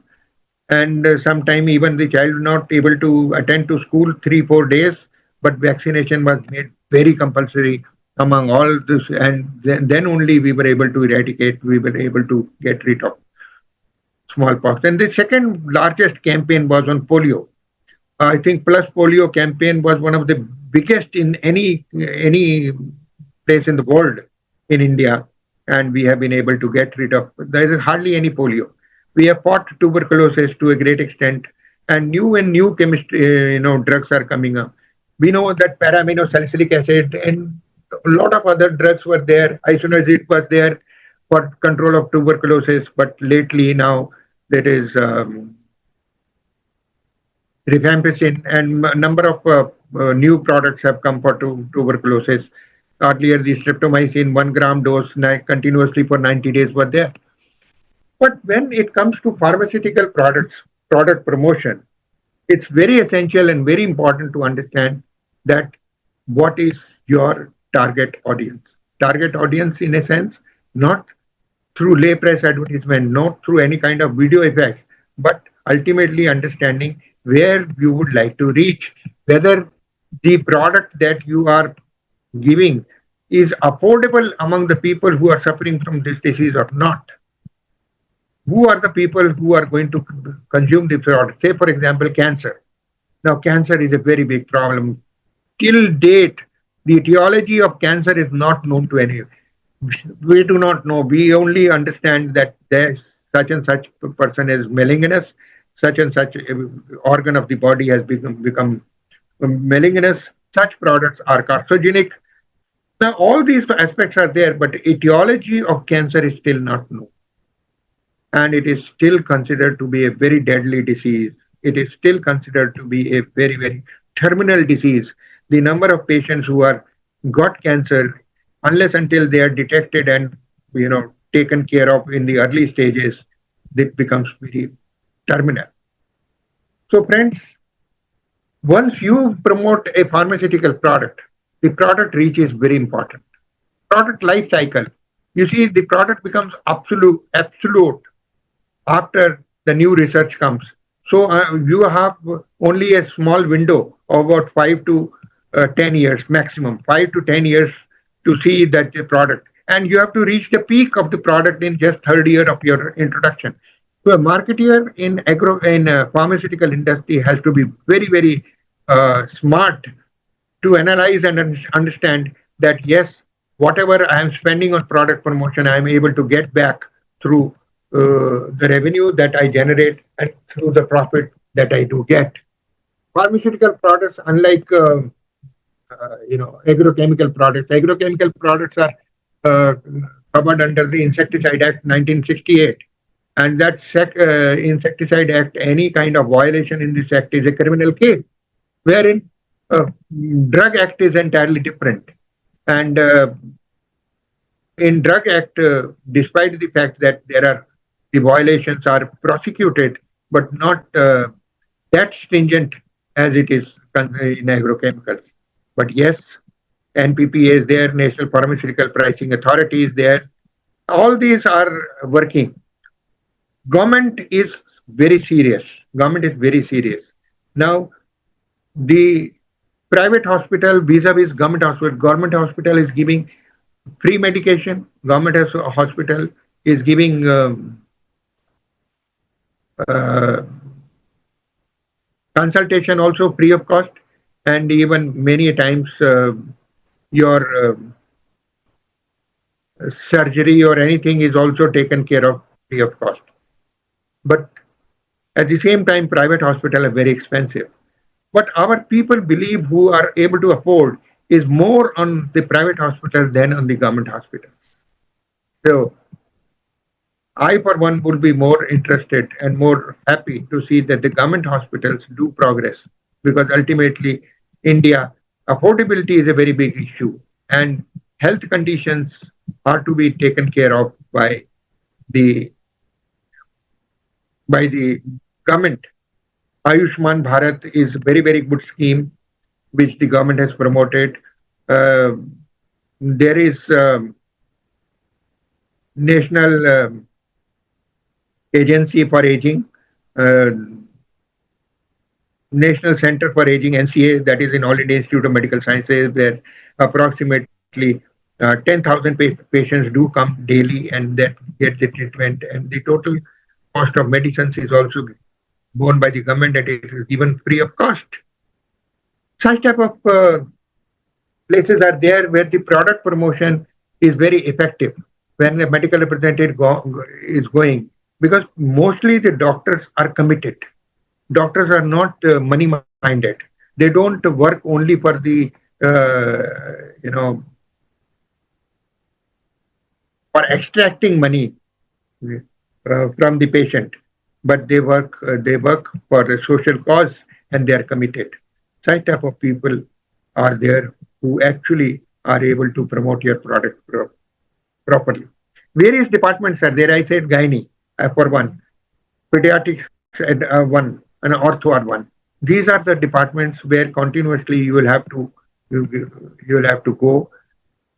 and sometimes even the child not able to attend to school 3-4 days, but vaccination was made very compulsory among all this, and then only we were able to get rid of smallpox. And the second largest campaign was on polio. I think Plus Polio campaign was one of the biggest in any place in the world in India, and we have been able to get rid of. There is hardly any polio. We have fought tuberculosis to a great extent, and new chemistry, drugs are coming up. We know that paraamino-salicylic acid and a lot of other drugs were there. Isoniazid was there for control of tuberculosis, but lately now there is rifampicin and a number of new products have come for tuberculosis. Earlier, the streptomycin 1 gram dose continuously for 90 days were there. But when it comes to pharmaceutical products, product promotion, it's very essential and very important to understand that what is your target audience. Target audience, in a sense, not through lay press advertisement, not through any kind of video effects, but ultimately understanding where you would like to reach, whether the product that you are giving is affordable among the people who are suffering from this disease or not. Who are the people who are going to consume this product? Say, for example, cancer. Now, cancer is a very big problem. Till date, the etiology of cancer is not known to any. We do not know. We only understand that there's such and such person is malignous, such and such organ of the body has become malignous. Such products are carcinogenic. Now, all these aspects are there, but etiology of cancer is still not known. And it is still considered to be a very deadly disease. It is still considered to be a very, very terminal disease. The number of patients who are got cancer, unless until they are detected and taken care of in the early stages, it becomes very terminal. So, friends, once you promote a pharmaceutical product, the product reach is very important. Product life cycle. You see, the product becomes absolute after the new research comes. So you have only a small window of about 5 to 10 years maximum, 5 to 10 years to see that the product. And you have to reach the peak of the product in just third year of your introduction. So a marketeer in pharmaceutical industry has to be very, very smart to analyze and understand that yes, whatever I am spending on product promotion, I am able to get back through the revenue that I generate and through the profit that I do get. Pharmaceutical products, unlike agrochemical products are covered under the Insecticide Act 1968, and that Insecticide Act, any kind of violation in this act is a criminal case, wherein Drug Act is entirely different. And in Drug Act, despite the fact that the violations are prosecuted, but not that stringent as it is in agrochemicals. But yes, NPPA is there, National Pharmaceutical Pricing Authority is there. All these are working. Government is very serious. Now, the private hospital vis-a-vis government hospital is giving free medication. Government hospital is giving consultation also free of cost, and even many times your surgery or anything is also taken care of free of cost. But at the same time, private hospitals are very expensive. What our people believe who are able to afford is more on the private hospital than on the government hospital. So I, for one, would be more interested and more happy to see that the government hospitals do progress, because ultimately, India, affordability is a very big issue, and health conditions are to be taken care of by the government. Ayushman Bharat is a very, very good scheme which the government has promoted. There is National Agency for Aging, National Center for Aging, NCA, that is in All India Institute of Medical Sciences, where approximately 10,000 patients do come daily and that get the treatment, and the total cost of medicines is also borne by the government, that it is given free of cost. Such type of places are there where the product promotion is very effective when the medical representative is going, because mostly the doctors are committed. Doctors are not money minded. They don't work only for the for extracting money from the patient, but they work for a social cause, and they are committed. Such type of people are there who actually are able to promote your product properly. Various departments are there. I said gynae for one, pediatrics one, and ortho are one. These are the departments where continuously you will have to go.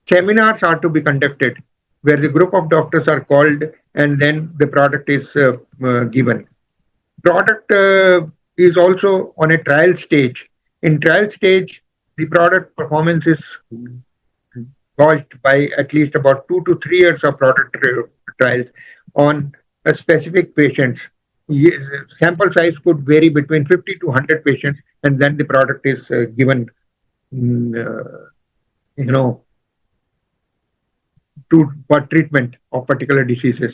Seminars are to be conducted where the group of doctors are called and then the product is given. Product is also on a trial stage. In trial stage, the product performance is gauged by at least about 2 to 3 years of product trials on a specific patients. Sample size could vary between 50 to 100 patients, and then the product is given, you know, for treatment of particular diseases.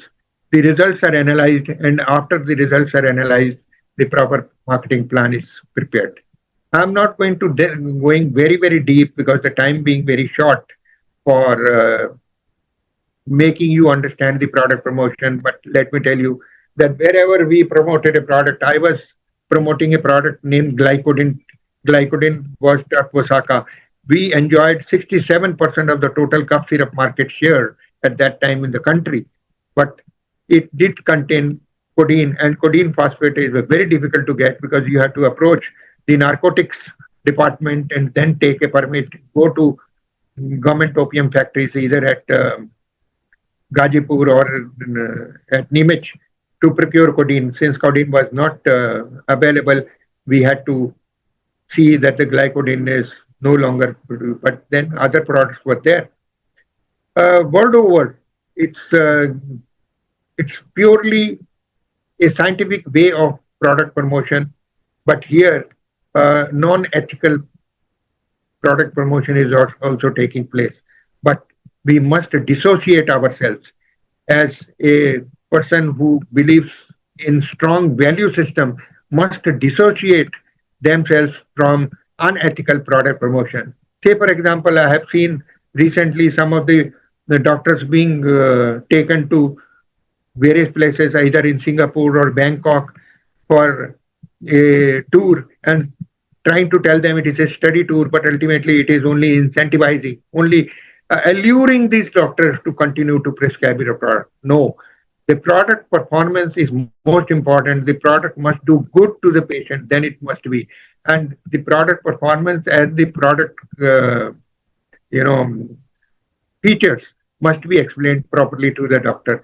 The results are analyzed, and after the results are analyzed, the proper marketing plan is prepared. I'm not going to going very deep because the time being very short for making you understand the product promotion. But let me tell you that wherever we promoted a product, I was promoting a product named glycodin. Glycodin was Osaka. We enjoyed 67% of the total cough syrup market share at that time in the country. But it did contain codeine, and codeine phosphate is very difficult to get because you have to approach the narcotics department and then take a permit, go to government opium factories either at Gazipur or at Nimich to procure codeine. Since codeine was not available, we had to see that the glycodine is no longer produced, but then other products were there. World over, it's purely a scientific way of product promotion, but here non-ethical product promotion is also taking place. But we must dissociate ourselves as a person who believes in strong value system must dissociate themselves from unethical product promotion. Say, for example, I have seen recently some of the doctors being taken to various places, either in Singapore or Bangkok, for a tour and trying to tell them it is a study tour, but ultimately it is only incentivizing, only alluring these doctors to continue to prescribe your product. No, the product performance is most important. The product must do good to the patient, then it must be. And the product performance and the product, features must be explained properly to the doctor.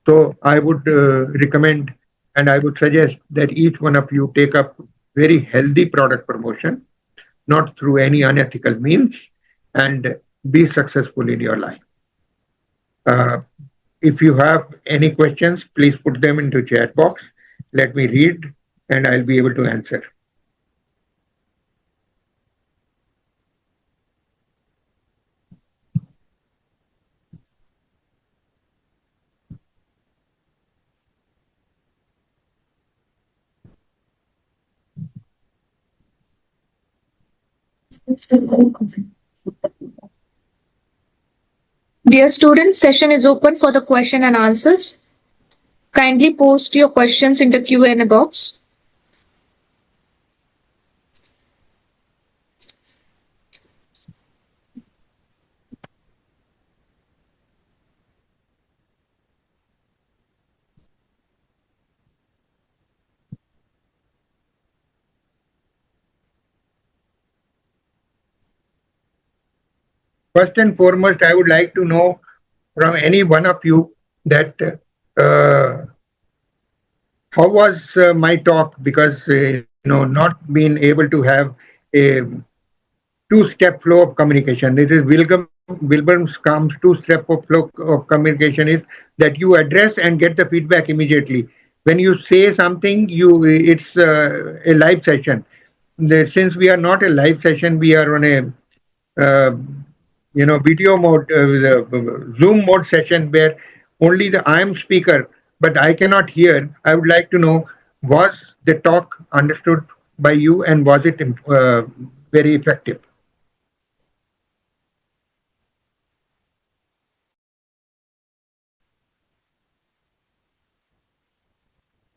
So I would recommend and I would suggest that each one of you take up very healthy product promotion, not through any unethical means, and be successful in your life. If you have any questions, please put them into chat box. Let me read and I'll be able to answer. Dear students, session is open for the question and answers. Kindly post your questions in the Q&A box. First and foremost, I would like to know from any one of you that how was my talk, because not being able to have a two-step flow of communication. This is Wilburn's comes two-step of flow of communication is that you address and get the feedback immediately. when you say something, it's a live session. Since we are not a live session, we are on a uh, video mode, Zoom mode session where only I am speaker, but I cannot hear. I would like to know, was the talk understood by you, and was it very effective?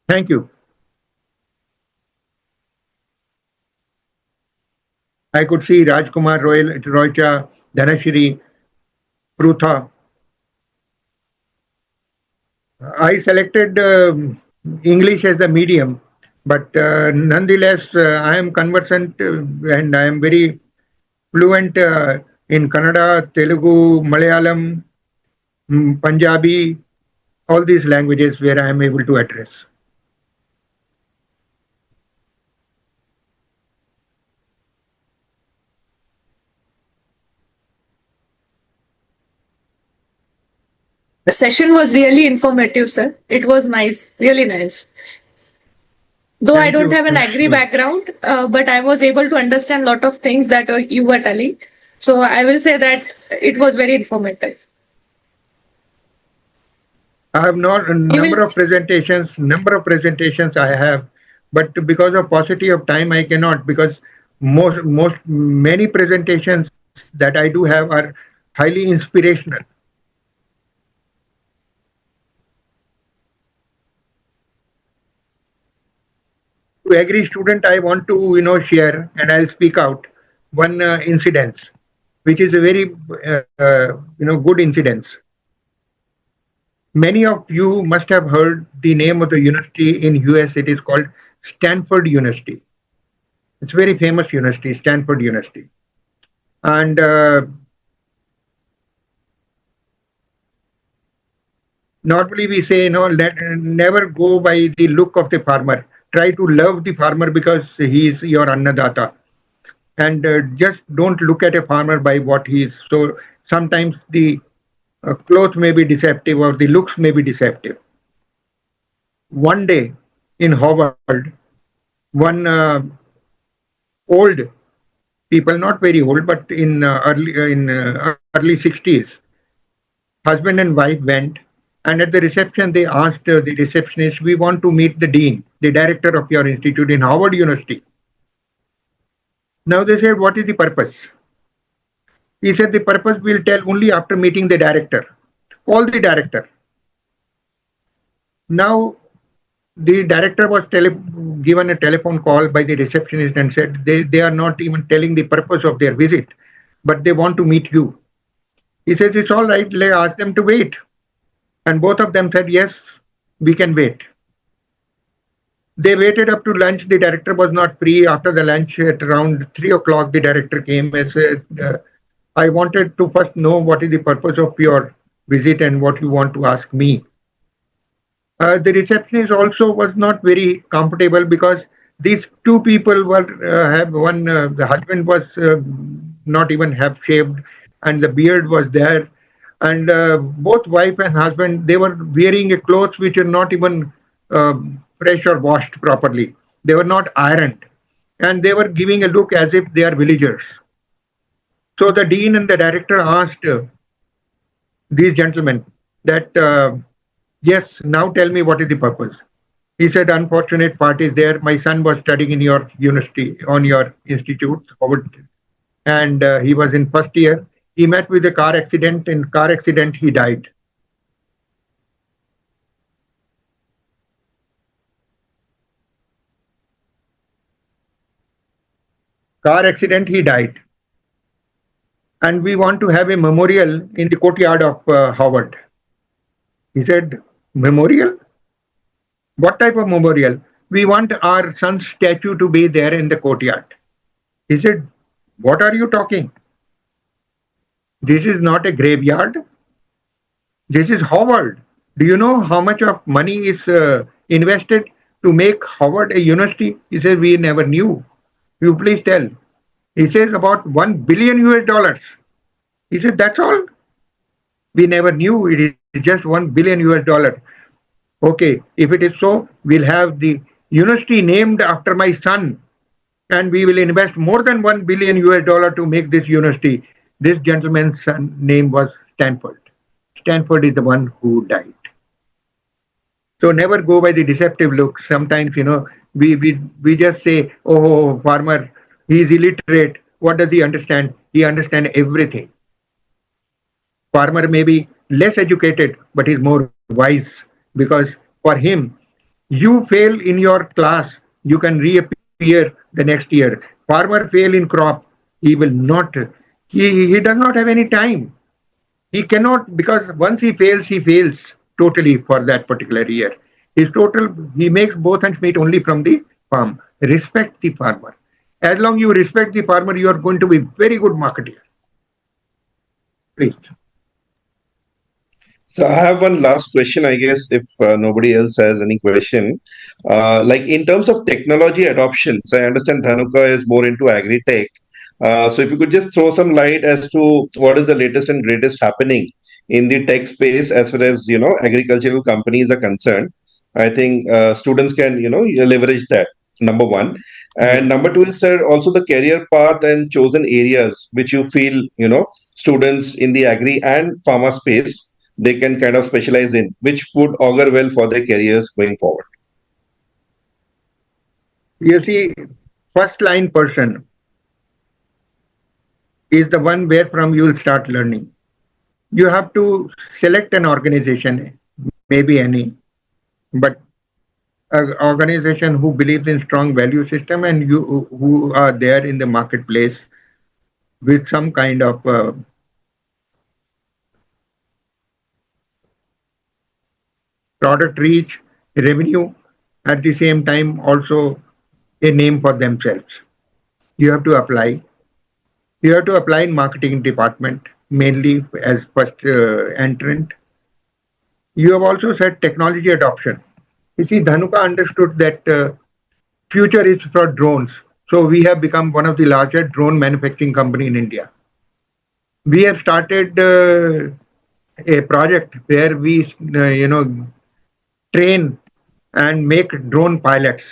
Thank you. I could see Rajkumar, Roycha, Dhanashri, Prutha. I selected English as the medium, but nonetheless, I am conversant and I am very fluent in Kannada, Telugu, Malayalam, Punjabi, all these languages where I am able to address. The session was really informative, sir. It was nice, really nice. Though I Thank don't you. have an agri background, but I was able to understand a lot of things that you were telling. So I will say that it was very informative. I have not a number of presentations I have, but because of paucity of time, I cannot, because many presentations that I do have are highly inspirational. To agri student, I want to share, and I'll speak out one incident, which is a very good incident. Many of you must have heard the name of the university in US. It is called Stanford University. It's a very famous university, Stanford University. And normally we say, never go by the look of the farmer. Try to love the farmer because he is your annadata. And just don't look at a farmer by what he is. So sometimes the clothes may be deceptive or the looks may be deceptive. One day in Harvard, one old people, not very old, but in early 60s, husband and wife went, and at the reception they asked the receptionist, "We want to meet the dean, the director of your institute in Harvard University." Now they said, "What is the purpose?" He said, "The purpose we'll tell only after meeting the director." All the director. Now the director was given a telephone call by the receptionist and said they are not even telling the purpose of their visit, but they want to meet you. He says, "It's all right, ask them to wait." And both of them said, "Yes, we can wait." They waited up to lunch. The director was not free. After the lunch at around 3 o'clock, the director came and said, "I wanted to first know what is the purpose of your visit and what you want to ask me." The receptionist also was not very comfortable because these two people were the husband was not even half shaved and the beard was there, and both wife and husband, they were wearing a clothes which are not even fresh or washed properly. They were not ironed, and they were giving a look as if they are villagers. So the dean and the director asked these gentlemen that, "Yes, now tell me what is the purpose." He said, "Unfortunate part is there. My son was studying in your university, on your institute, Harvard, and he was in first year. He met with a car accident. In car accident, he died." Car accident, he died. And we want to have a memorial in the courtyard of Harvard. He said, "Memorial? What type of memorial?" "We want our son's statue to be there in the courtyard." He said, "What are you talking? This is not a graveyard. This is Harvard. Do you know how much of money is invested to make Harvard a university?" He said, "We never knew. You please tell." He says, "About 1 billion US dollars." He said, "That's all? We never knew. It is just 1 billion US dollar." Okay, if it is so, we'll have the university named after my son, and we will invest more than 1 billion US dollar to make this university. This gentleman's son name was Stanford. Stanford is the one who died. So never go by the deceptive looks. Sometimes, we just say, oh, farmer, he is illiterate. What does he understand? He understands everything. Farmer may be less educated, but he's more wise, because for him, you fail in your class, you can reappear the next year. Farmer fail in crop, he will not. He does not have any time. He cannot, because once he fails totally for that particular year. He makes both ends meet only from the farm. Respect the farmer. As long you respect the farmer, you are going to be very good marketer. Please. So I have one last question, I guess, if nobody else has any question. Like in terms of technology adoptions, I understand Dhanuka is more into agri-tech. So if you could just throw some light as to what is the latest and greatest happening in the tech space as far as, agricultural companies are concerned. I think students can, leverage that, number one. And number two is, sir, also the career path and chosen areas which you feel, students in the agri and pharma space they can kind of specialize in, which would augur well for their careers going forward. You see, first line person is the one where from you will start learning. You have to select an organization, maybe any, but an organization who believes in strong value system and you who are there in the marketplace with some kind of product reach, revenue, at the same time also a name for themselves. You have to apply. You have to apply in marketing department, mainly as first entrant. You have also said technology adoption. You see, Dhanuka understood that future is for drones. So we have become one of the largest drone manufacturing company in India. We have started a project where we, train and make drone pilots.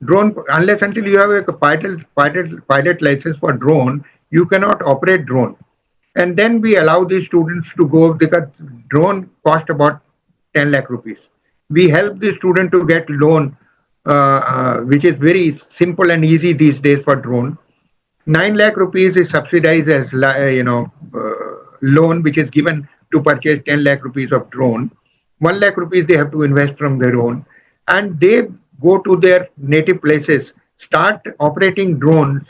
Drone, unless until you have a pilot license for drone, you cannot operate drone. And then we allow these students to go because drone cost about 10 lakh rupees. We help the student to get loan, which is very simple and easy these days for drone. 9 lakh rupees is subsidized as loan, which is given to purchase 10 lakh rupees of drone. 1 lakh rupees they have to invest from their own, and they go to their native places, start operating drones,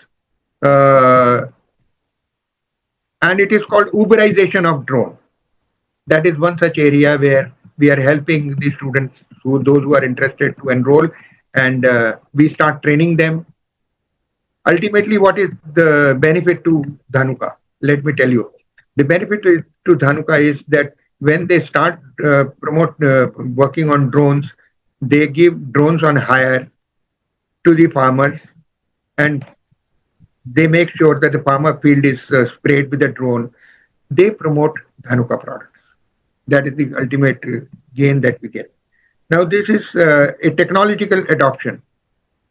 and it is called Uberization of drone. That is one such area where we are helping the students, those who are interested to enroll, and we start training them. Ultimately, what is the benefit to Dhanuka? Let me tell you. The benefit to Dhanuka is that when they start working on drones, they give drones on hire to the farmers, and they make sure that the farmer field is sprayed with the drone. They promote Dhanuka products. That is the ultimate gain that we get. Now, this is a technological adoption.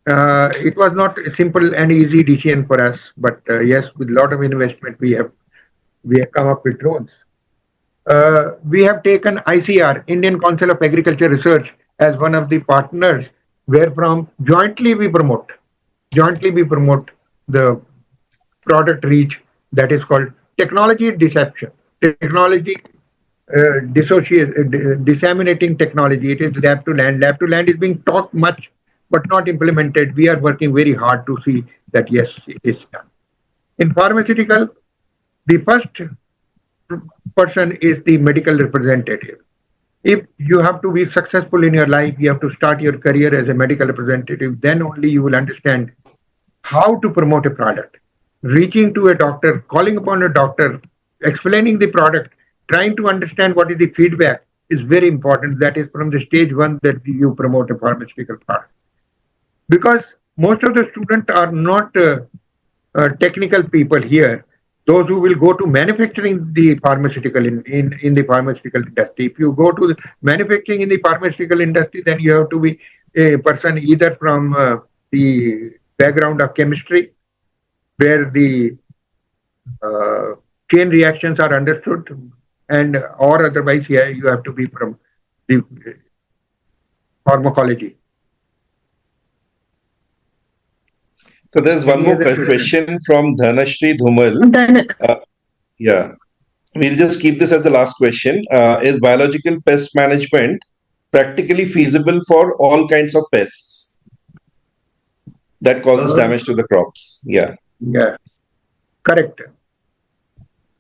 It was not a simple and easy decision for us, but yes, with a lot of investment, we have come up with drones. We have taken ICR, Indian Council of Agriculture Research, as one of the partners, where from jointly we promote the product reach that is called technology deception, technology disseminating technology. It is lab to land. Lab to land is being taught much, but not implemented. We are working very hard to see that yes, it is done. In pharmaceutical, the first person is the medical representative. If you have to be successful in your life, you have to start your career as a medical representative. Then only you will understand how to promote a product. Reaching to a doctor, calling upon a doctor, explaining the product, trying to understand what is the feedback is very important. That is from the stage one that you promote a pharmaceutical product. Because most of the students are not technical people here. those who will go to manufacturing the pharmaceutical in the pharmaceutical industry. If you go to the manufacturing in the pharmaceutical industry, then you have to be a person either from the background of chemistry, where the chain reactions are understood, and or otherwise, yeah, you have to be from the pharmacology. So there's one more question from Dhanashri Dhumal. Yeah, we'll just keep this as the last question. Is biological pest management practically feasible for all kinds of pests that causes damage to the crops? Yeah. Yeah, correct.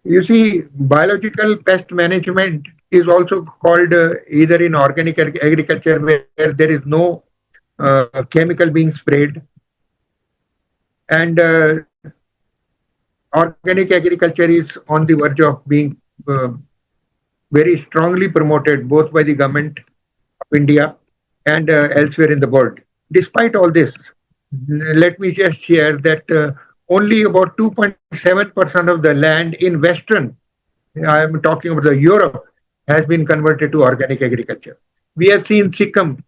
You see, biological pest management is also called either in organic agriculture, where there is no chemical being sprayed, and organic agriculture is on the verge of being very strongly promoted both by the government of India and elsewhere in the world. Despite all this, let me just share that only about 2.7% of the land in Western, I am talking about the Europe, has been converted to organic agriculture. We have seen Sikkim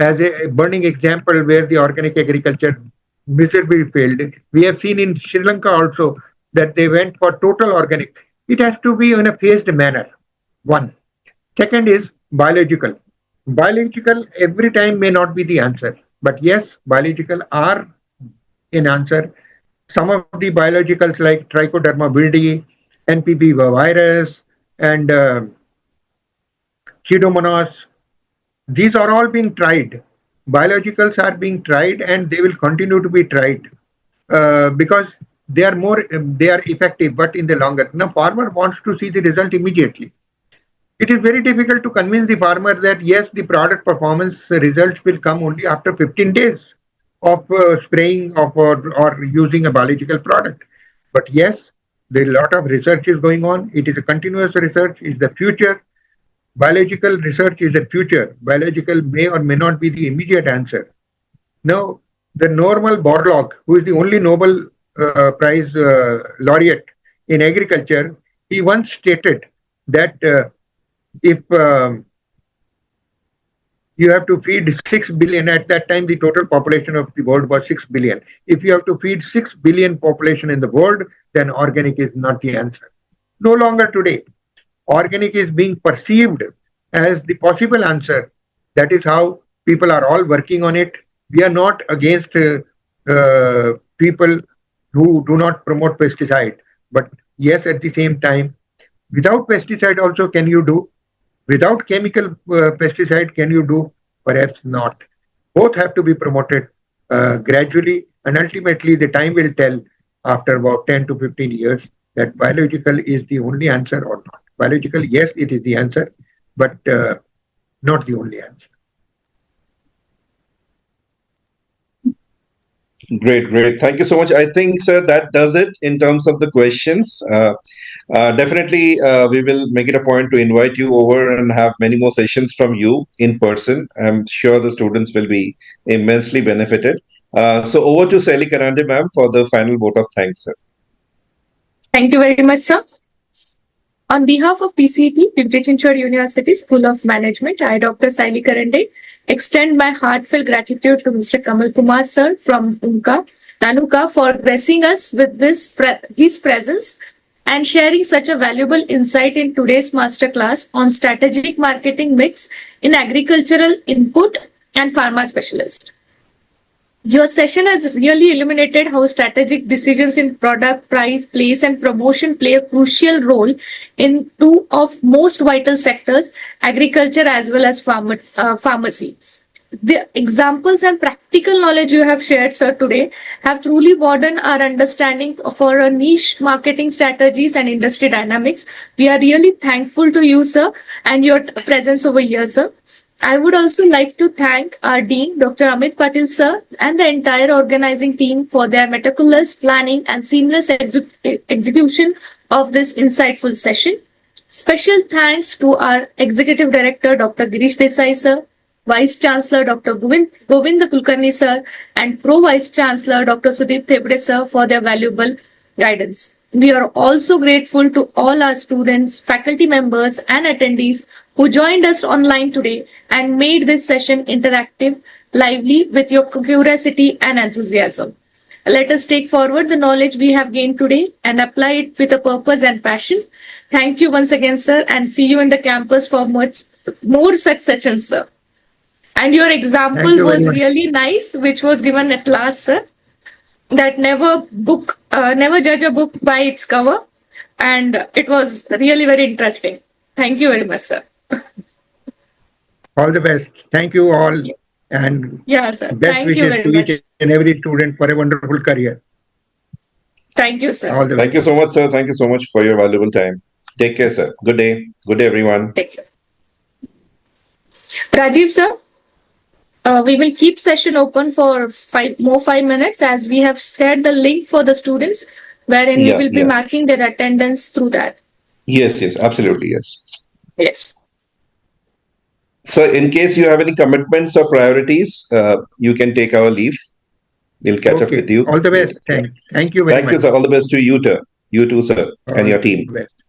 as a burning example where the organic agriculture miserably failed. We have seen in Sri Lanka also that they went for total organic. It has to be in a phased manner. One. Second is biological. Biological every time may not be the answer, but yes, biological are an answer. Some of the biologicals like Trichoderma viride, NPB virus, and Pseudomonas, these are all being tried. Biologicals are being tried, and they will continue to be tried because they are effective, but in the longer. Now, farmer wants to see the result immediately. It is very difficult to convince the farmer that yes, the product performance results will come only after 15 days of spraying of or using a biological product. But yes, there is a lot of research is going on. It is a continuous research. It's the future. Biological research is the future. Biological may or may not be the immediate answer. Now, the normal Borlaug, who is the only Nobel Prize laureate in agriculture, he once stated that if you have to feed 6 billion, at that time the total population of the world was 6 billion. If you have to feed 6 billion population in the world, then organic is not the answer. No longer today. Organic is being perceived as the possible answer. That is how people are all working on it. We are not against people who do not promote pesticide. But yes, at the same time, without pesticide also can you do? Without chemical pesticide can you do? Perhaps not. Both have to be promoted gradually, and ultimately the time will tell after about 10 to 15 years that biological is the only answer or not. Biological, yes, it is the answer, but not the only answer. Great, great. Thank you so much. I think, sir, that does it in terms of the questions. Definitely, we will make it a point to invite you over and have many more sessions from you in person. I'm sure the students will be immensely benefited. So over to Sally Karande, ma'am, for the final vote of thanks, sir. Thank you very much, sir. On behalf of PCET, Pimpri Chinchwad University School of Management, I, Dr. Sally Karande, extend my heartfelt gratitude to Mr. Kamal Kumar sir from Dhanuka for gracing us with his presence and sharing such a valuable insight in today's masterclass on strategic marketing mix in agricultural input and pharma specialist. Your session has really illuminated how strategic decisions in product, price, place, and promotion play a crucial role in two of most vital sectors, agriculture as well as pharmacy. The examples and practical knowledge you have shared, sir, today have truly broadened our understanding for our niche marketing strategies and industry dynamics. We are really thankful to you, sir, and your presence over here, sir. I would also like to thank our Dean, Dr. Amit Patil, sir, and the entire organizing team for their meticulous planning and seamless execution of this insightful session. Special thanks to our Executive Director, Dr. Girish Desai, sir, Vice Chancellor Dr. Govind Kulkarni sir, and Pro Vice Chancellor Dr. Sudeep Thepde sir for their valuable guidance. We are also grateful to all our students, faculty members, and attendees who joined us online today and made this session interactive, lively with your curiosity and enthusiasm. Let us take forward the knowledge we have gained today and apply it with a purpose and passion. Thank you once again, sir, and see you in the campus for more such sessions, sir. And your Thank example you very was much. really nice, which was given at last, sir. That never judge a book by its cover, and it was really very interesting. Thank you very much, sir. All the best. Thank you all, and Yeah, sir. best Thank you wishes very to much. each and every student for a wonderful career. Thank you, sir. All the Thank best. you so much, sir. Thank you so much for your valuable time. Take care, sir. Good day. Good day, everyone. Take care. Rajiv, sir. We will keep session open for 5 minutes as we have shared the link for the students wherein we Yeah, will be yeah. marking their attendance through that. Yes, absolutely, yes. Yes. So, in case you have any commitments or priorities, you can take our leave. We'll catch up with Okay. you. All the best. Yeah. Thank you very Thank you, much. sir. All the best to you too. You too, sir, and All your the team. best.